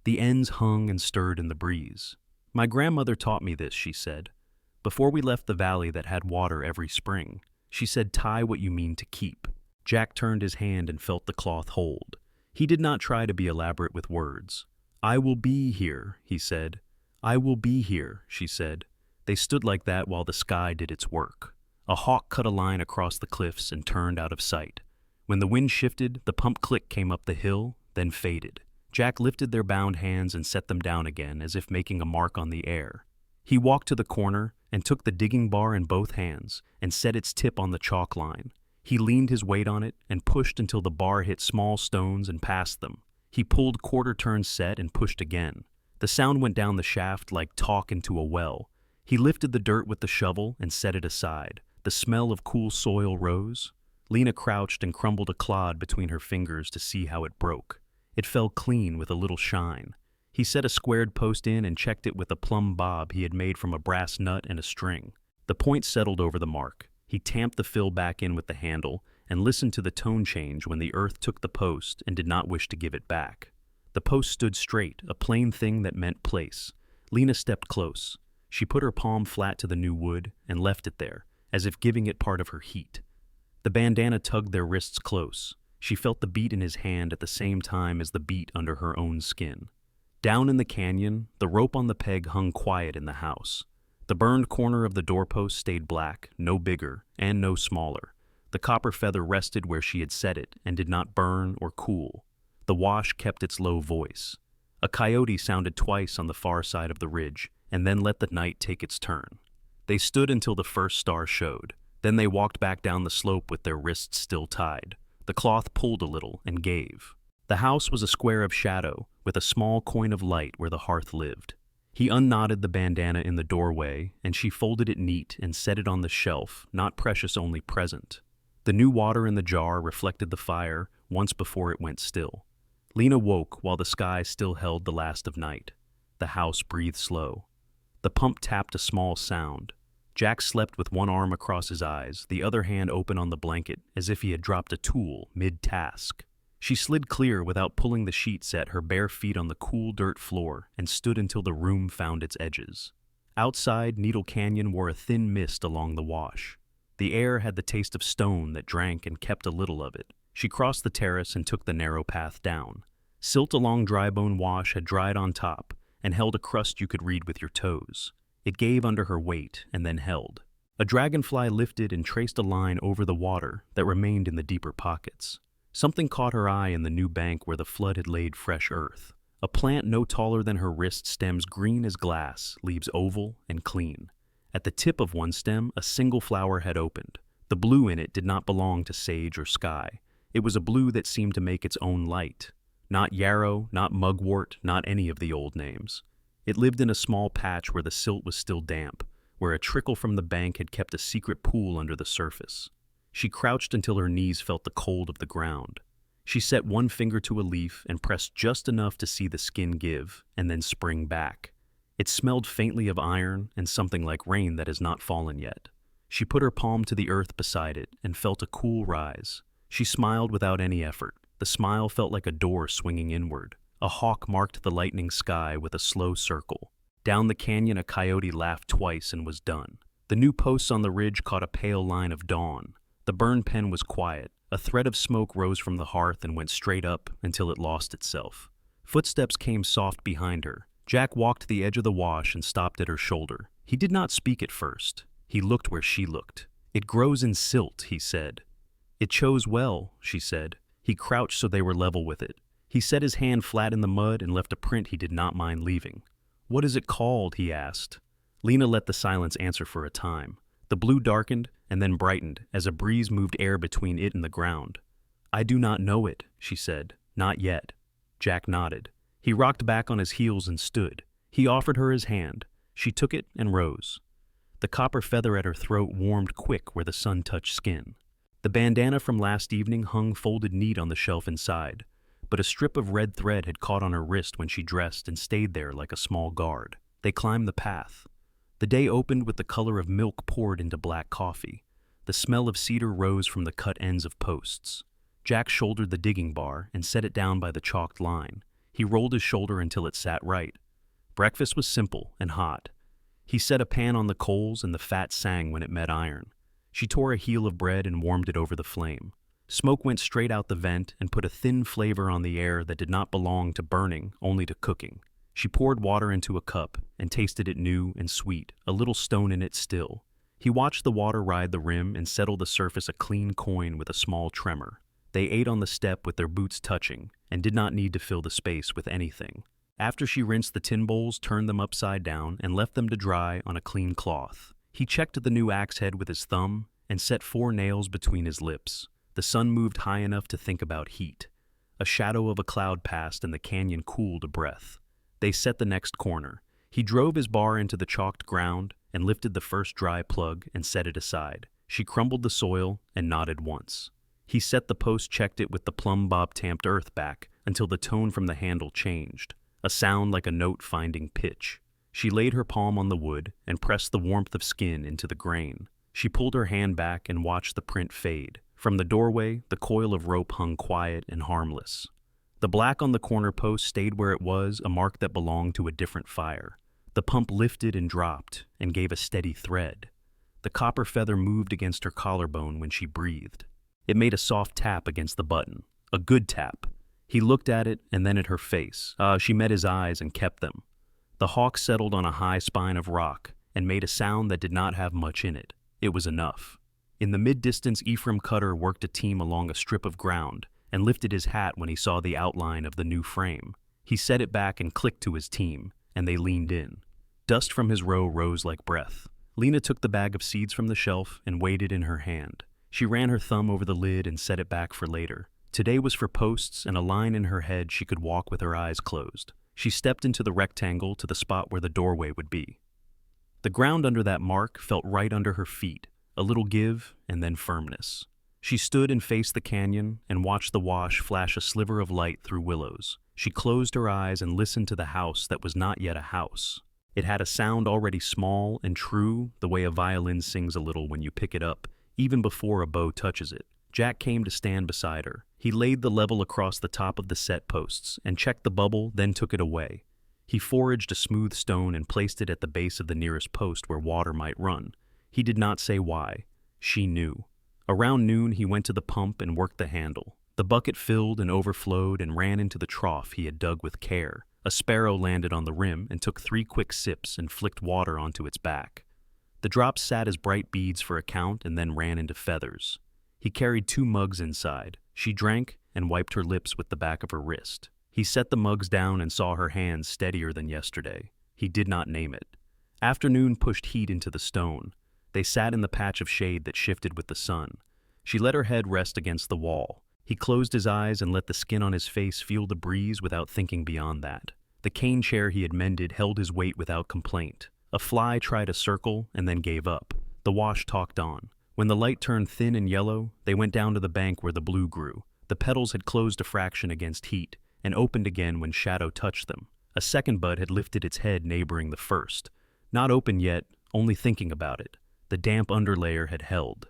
The ends hung and stirred in the breeze. "My grandmother taught me this," she said. "Before we left the valley that had water every spring, she said, 'Tie what you mean to keep.'" Jack turned his hand and felt the cloth hold. He did not try to be elaborate with words. "I will be here," he said. "I will be here," she said. They stood like that while the sky did its work. A hawk cut a line across the cliffs and turned out of sight. When the wind shifted, the pump click came up the hill, then faded. Jack lifted their bound hands and set them down again, as if making a mark on the air. He walked to the corner and took the digging bar in both hands and set its tip on the chalk line. He leaned his weight on it and pushed until the bar hit small stones and passed them. He pulled quarter-turn set and pushed again. The sound went down the shaft like talk into a well. He lifted the dirt with the shovel and set it aside. The smell of cool soil rose. Lena crouched and crumbled a clod between her fingers to see how it broke. It fell clean with a little shine. He set a squared post in and checked it with a plumb bob he had made from a brass nut and a string. The point settled over the mark. He tamped the fill back in with the handle and listened to the tone change when the earth took the post and did not wish to give it back. The post stood straight, a plain thing that meant place. Lena stepped close. She put her palm flat to the new wood and left it there, as if giving it part of her heat. The bandana tugged their wrists close. She felt the beat in his hand at the same time as the beat under her own skin. Down in the canyon, the rope on the peg hung quiet in the house. The burned corner of the doorpost stayed black, no bigger and no smaller. The copper feather rested where she had set it and did not burn or cool. The wash kept its low voice. A coyote sounded twice on the far side of the ridge and then let the night take its turn. They stood until the first star showed. Then they walked back down the slope with their wrists still tied. The cloth pulled a little and gave. The house was a square of shadow with a small coin of light where the hearth lived. He unknotted the bandana in the doorway, and she folded it neat and set it on the shelf, not precious, only present. The new water in the jar reflected the fire once before it went still. Lena woke while the sky still held the last of night. The house breathed slow. The pump tapped a small sound. Jack slept with one arm across his eyes, the other hand open on the blanket, as if he had dropped a tool mid-task. She slid clear without pulling the sheet set, her bare feet on the cool dirt floor, and stood until the room found its edges. Outside, Needle Canyon wore a thin mist along the wash. The air had the taste of stone that drank and kept a little of it. She crossed the terrace and took the narrow path down. Silt along Drybone Wash had dried on top and held a crust you could read with your toes. It gave under her weight and then held. A dragonfly lifted and traced a line over the water that remained in the deeper pockets. Something caught her eye in the new bank where the flood had laid fresh earth. A plant no taller than her wrist, stems green as glass, leaves oval and clean. At the tip of one stem, a single flower had opened. The blue in it did not belong to sage or sky. It was a blue that seemed to make its own light. Not yarrow, not mugwort, not any of the old names. It lived in a small patch where the silt was still damp, where a trickle from the bank had kept a secret pool under the surface. She crouched until her knees felt the cold of the ground. She set one finger to a leaf and pressed just enough to see the skin give, and then spring back. It smelled faintly of iron and something like rain that has not fallen yet. She put her palm to the earth beside it and felt a cool rise. She smiled without any effort. The smile felt like a door swinging inward. A hawk marked the lightning sky with a slow circle. Down the canyon, a coyote laughed twice and was done. The new posts on the ridge caught a pale line of dawn. The burn pen was quiet. A thread of smoke rose from the hearth and went straight up until it lost itself. Footsteps came soft behind her. Jack walked to the edge of the wash and stopped at her shoulder. He did not speak at first. He looked where she looked. "It grows in silt," he said. "It chose well," she said. He crouched so they were level with it. He set his hand flat in the mud and left a print he did not mind leaving. "What is it called?" he asked. Lena let the silence answer for a time. The blue darkened and then brightened as a breeze moved air between it and the ground. "I do not know it," she said. "Not yet." Jack nodded. He rocked back on his heels and stood. He offered her his hand. She took it and rose. The copper feather at her throat warmed quick where the sun touched skin. The bandana from last evening hung folded neat on the shelf inside, but a strip of red thread had caught on her wrist when she dressed and stayed there like a small guard. They climbed the path. The day opened with the color of milk poured into black coffee. The smell of cedar rose from the cut ends of posts. Jack shouldered the digging bar and set it down by the chalked line. He rolled his shoulder until it sat right. Breakfast was simple and hot. He set a pan on the coals and the fat sang when it met iron. She tore a heel of bread and warmed it over the flame. Smoke went straight out the vent and put a thin flavor on the air that did not belong to burning, only to cooking. She poured water into a cup and tasted it new and sweet, a little stone in it still. He watched the water ride the rim and settle the surface a clean coin with a small tremor. They ate on the step with their boots touching and did not need to fill the space with anything. After she rinsed the tin bowls, turned them upside down, and left them to dry on a clean cloth, he checked the new axe head with his thumb and set 4 nails between his lips. The sun moved high enough to think about heat. A shadow of a cloud passed and the canyon cooled a breath. They set the next corner. He drove his bar into the chalked ground and lifted the first dry plug and set it aside. She crumbled the soil and nodded once. He set the post, checked it with the plumb bob, tamped earth back until the tone from the handle changed, a sound like a note finding pitch. She laid her palm on the wood and pressed the warmth of skin into the grain. She pulled her hand back and watched the print fade. From the doorway, the coil of rope hung quiet and harmless. The black on the corner post stayed where it was, a mark that belonged to a different fire. The pump lifted and dropped and gave a steady thread. The copper feather moved against her collarbone when she breathed. It made a soft tap against the button. A good tap. He looked at it and then at her face. She met his eyes and kept them. The hawk settled on a high spine of rock and made a sound that did not have much in it. It was enough. In the mid-distance, Ephraim Cutter worked a team along a strip of ground and lifted his hat when he saw the outline of the new frame. He set it back and clicked to his team, and they leaned in. Dust from his row rose like breath. Lena took the bag of seeds from the shelf and weighed it in her hand. She ran her thumb over the lid and set it back for later. Today was for posts and a line in her head she could walk with her eyes closed. She stepped into the rectangle to the spot where the doorway would be. The ground under that mark felt right under her feet, a little give and then firmness. She stood and faced the canyon and watched the wash flash a sliver of light through willows. She closed her eyes and listened to the house that was not yet a house. It had a sound already small and true, the way a violin sings a little when you pick it up, even before a bow touches it. Jack came to stand beside her. He laid the level across the top of the set posts and checked the bubble, then took it away. He foraged a smooth stone and placed it at the base of the nearest post where water might run. He did not say why. She knew. Around noon, he went to the pump and worked the handle. The bucket filled and overflowed and ran into the trough he had dug with care. A sparrow landed on the rim and took 3 quick sips and flicked water onto its back. The drops sat as bright beads for a count and then ran into feathers. He carried 2 mugs inside. She drank and wiped her lips with the back of her wrist. He set the mugs down and saw her hands steadier than yesterday. He did not name it. Afternoon pushed heat into the stone. They sat in the patch of shade that shifted with the sun. She let her head rest against the wall. He closed his eyes and let the skin on his face feel the breeze without thinking beyond that. The cane chair he had mended held his weight without complaint. A fly tried a circle and then gave up. The wash talked on. When the light turned thin and yellow, they went down to the bank where the blue grew. The petals had closed a fraction against heat and opened again when shadow touched them. A second bud had lifted its head neighboring the first. Not open yet, only thinking about it. The damp underlayer had held.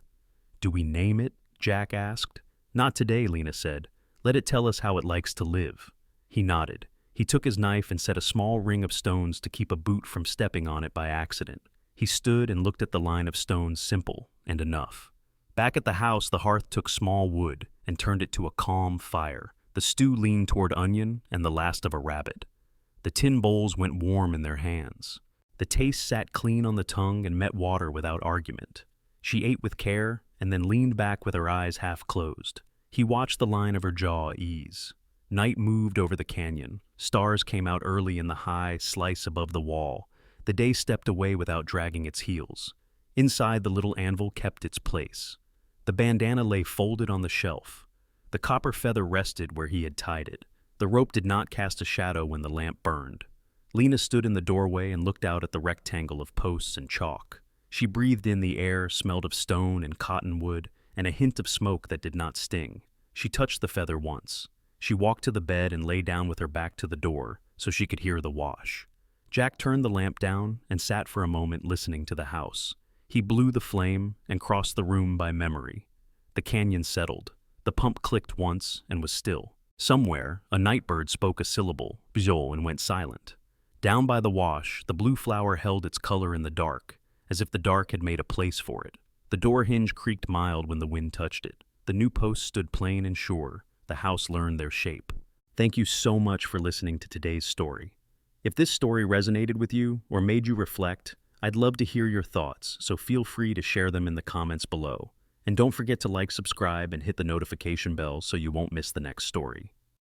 "Do we name it?" Jack asked. "Not today," Lena said. "Let it tell us how it likes to live." He nodded. He took his knife and set a small ring of stones to keep a boot from stepping on it by accident. He stood and looked at the line of stones, simple and enough. Back at the house, the hearth took small wood and turned it to a calm fire. The stew leaned toward onion and the last of a rabbit. The tin bowls went warm in their hands. The taste sat clean on the tongue and met water without argument. She ate with care and then leaned back with her eyes half closed. He watched the line of her jaw ease. Night moved over the canyon. Stars came out early in the high slice above the wall. The day stepped away without dragging its heels. Inside, the little anvil kept its place. The bandana lay folded on the shelf. The copper feather rested where he had tied it. The rope did not cast a shadow when the lamp burned. Lena stood in the doorway and looked out at the rectangle of posts and chalk. She breathed in the air, smelled of stone and cottonwood, and a hint of smoke that did not sting. She touched the feather once. She walked to the bed and lay down with her back to the door so she could hear the wash. Jack turned the lamp down and sat for a moment listening to the house. He blew the flame and crossed the room by memory. The canyon settled. The pump clicked once and was still. Somewhere, a nightbird spoke a syllable, bjol, and went silent. Down by the wash, the blue flower held its color in the dark, as if the dark had made a place for it. The door hinge creaked mild when the wind touched it. The new posts stood plain and sure. The house learned their shape. Thank you so much for listening to today's story. If this story resonated with you or made you reflect, I'd love to hear your thoughts, so feel free to share them in the comments below. And don't forget to like, subscribe, and hit the notification bell so you won't miss the next story.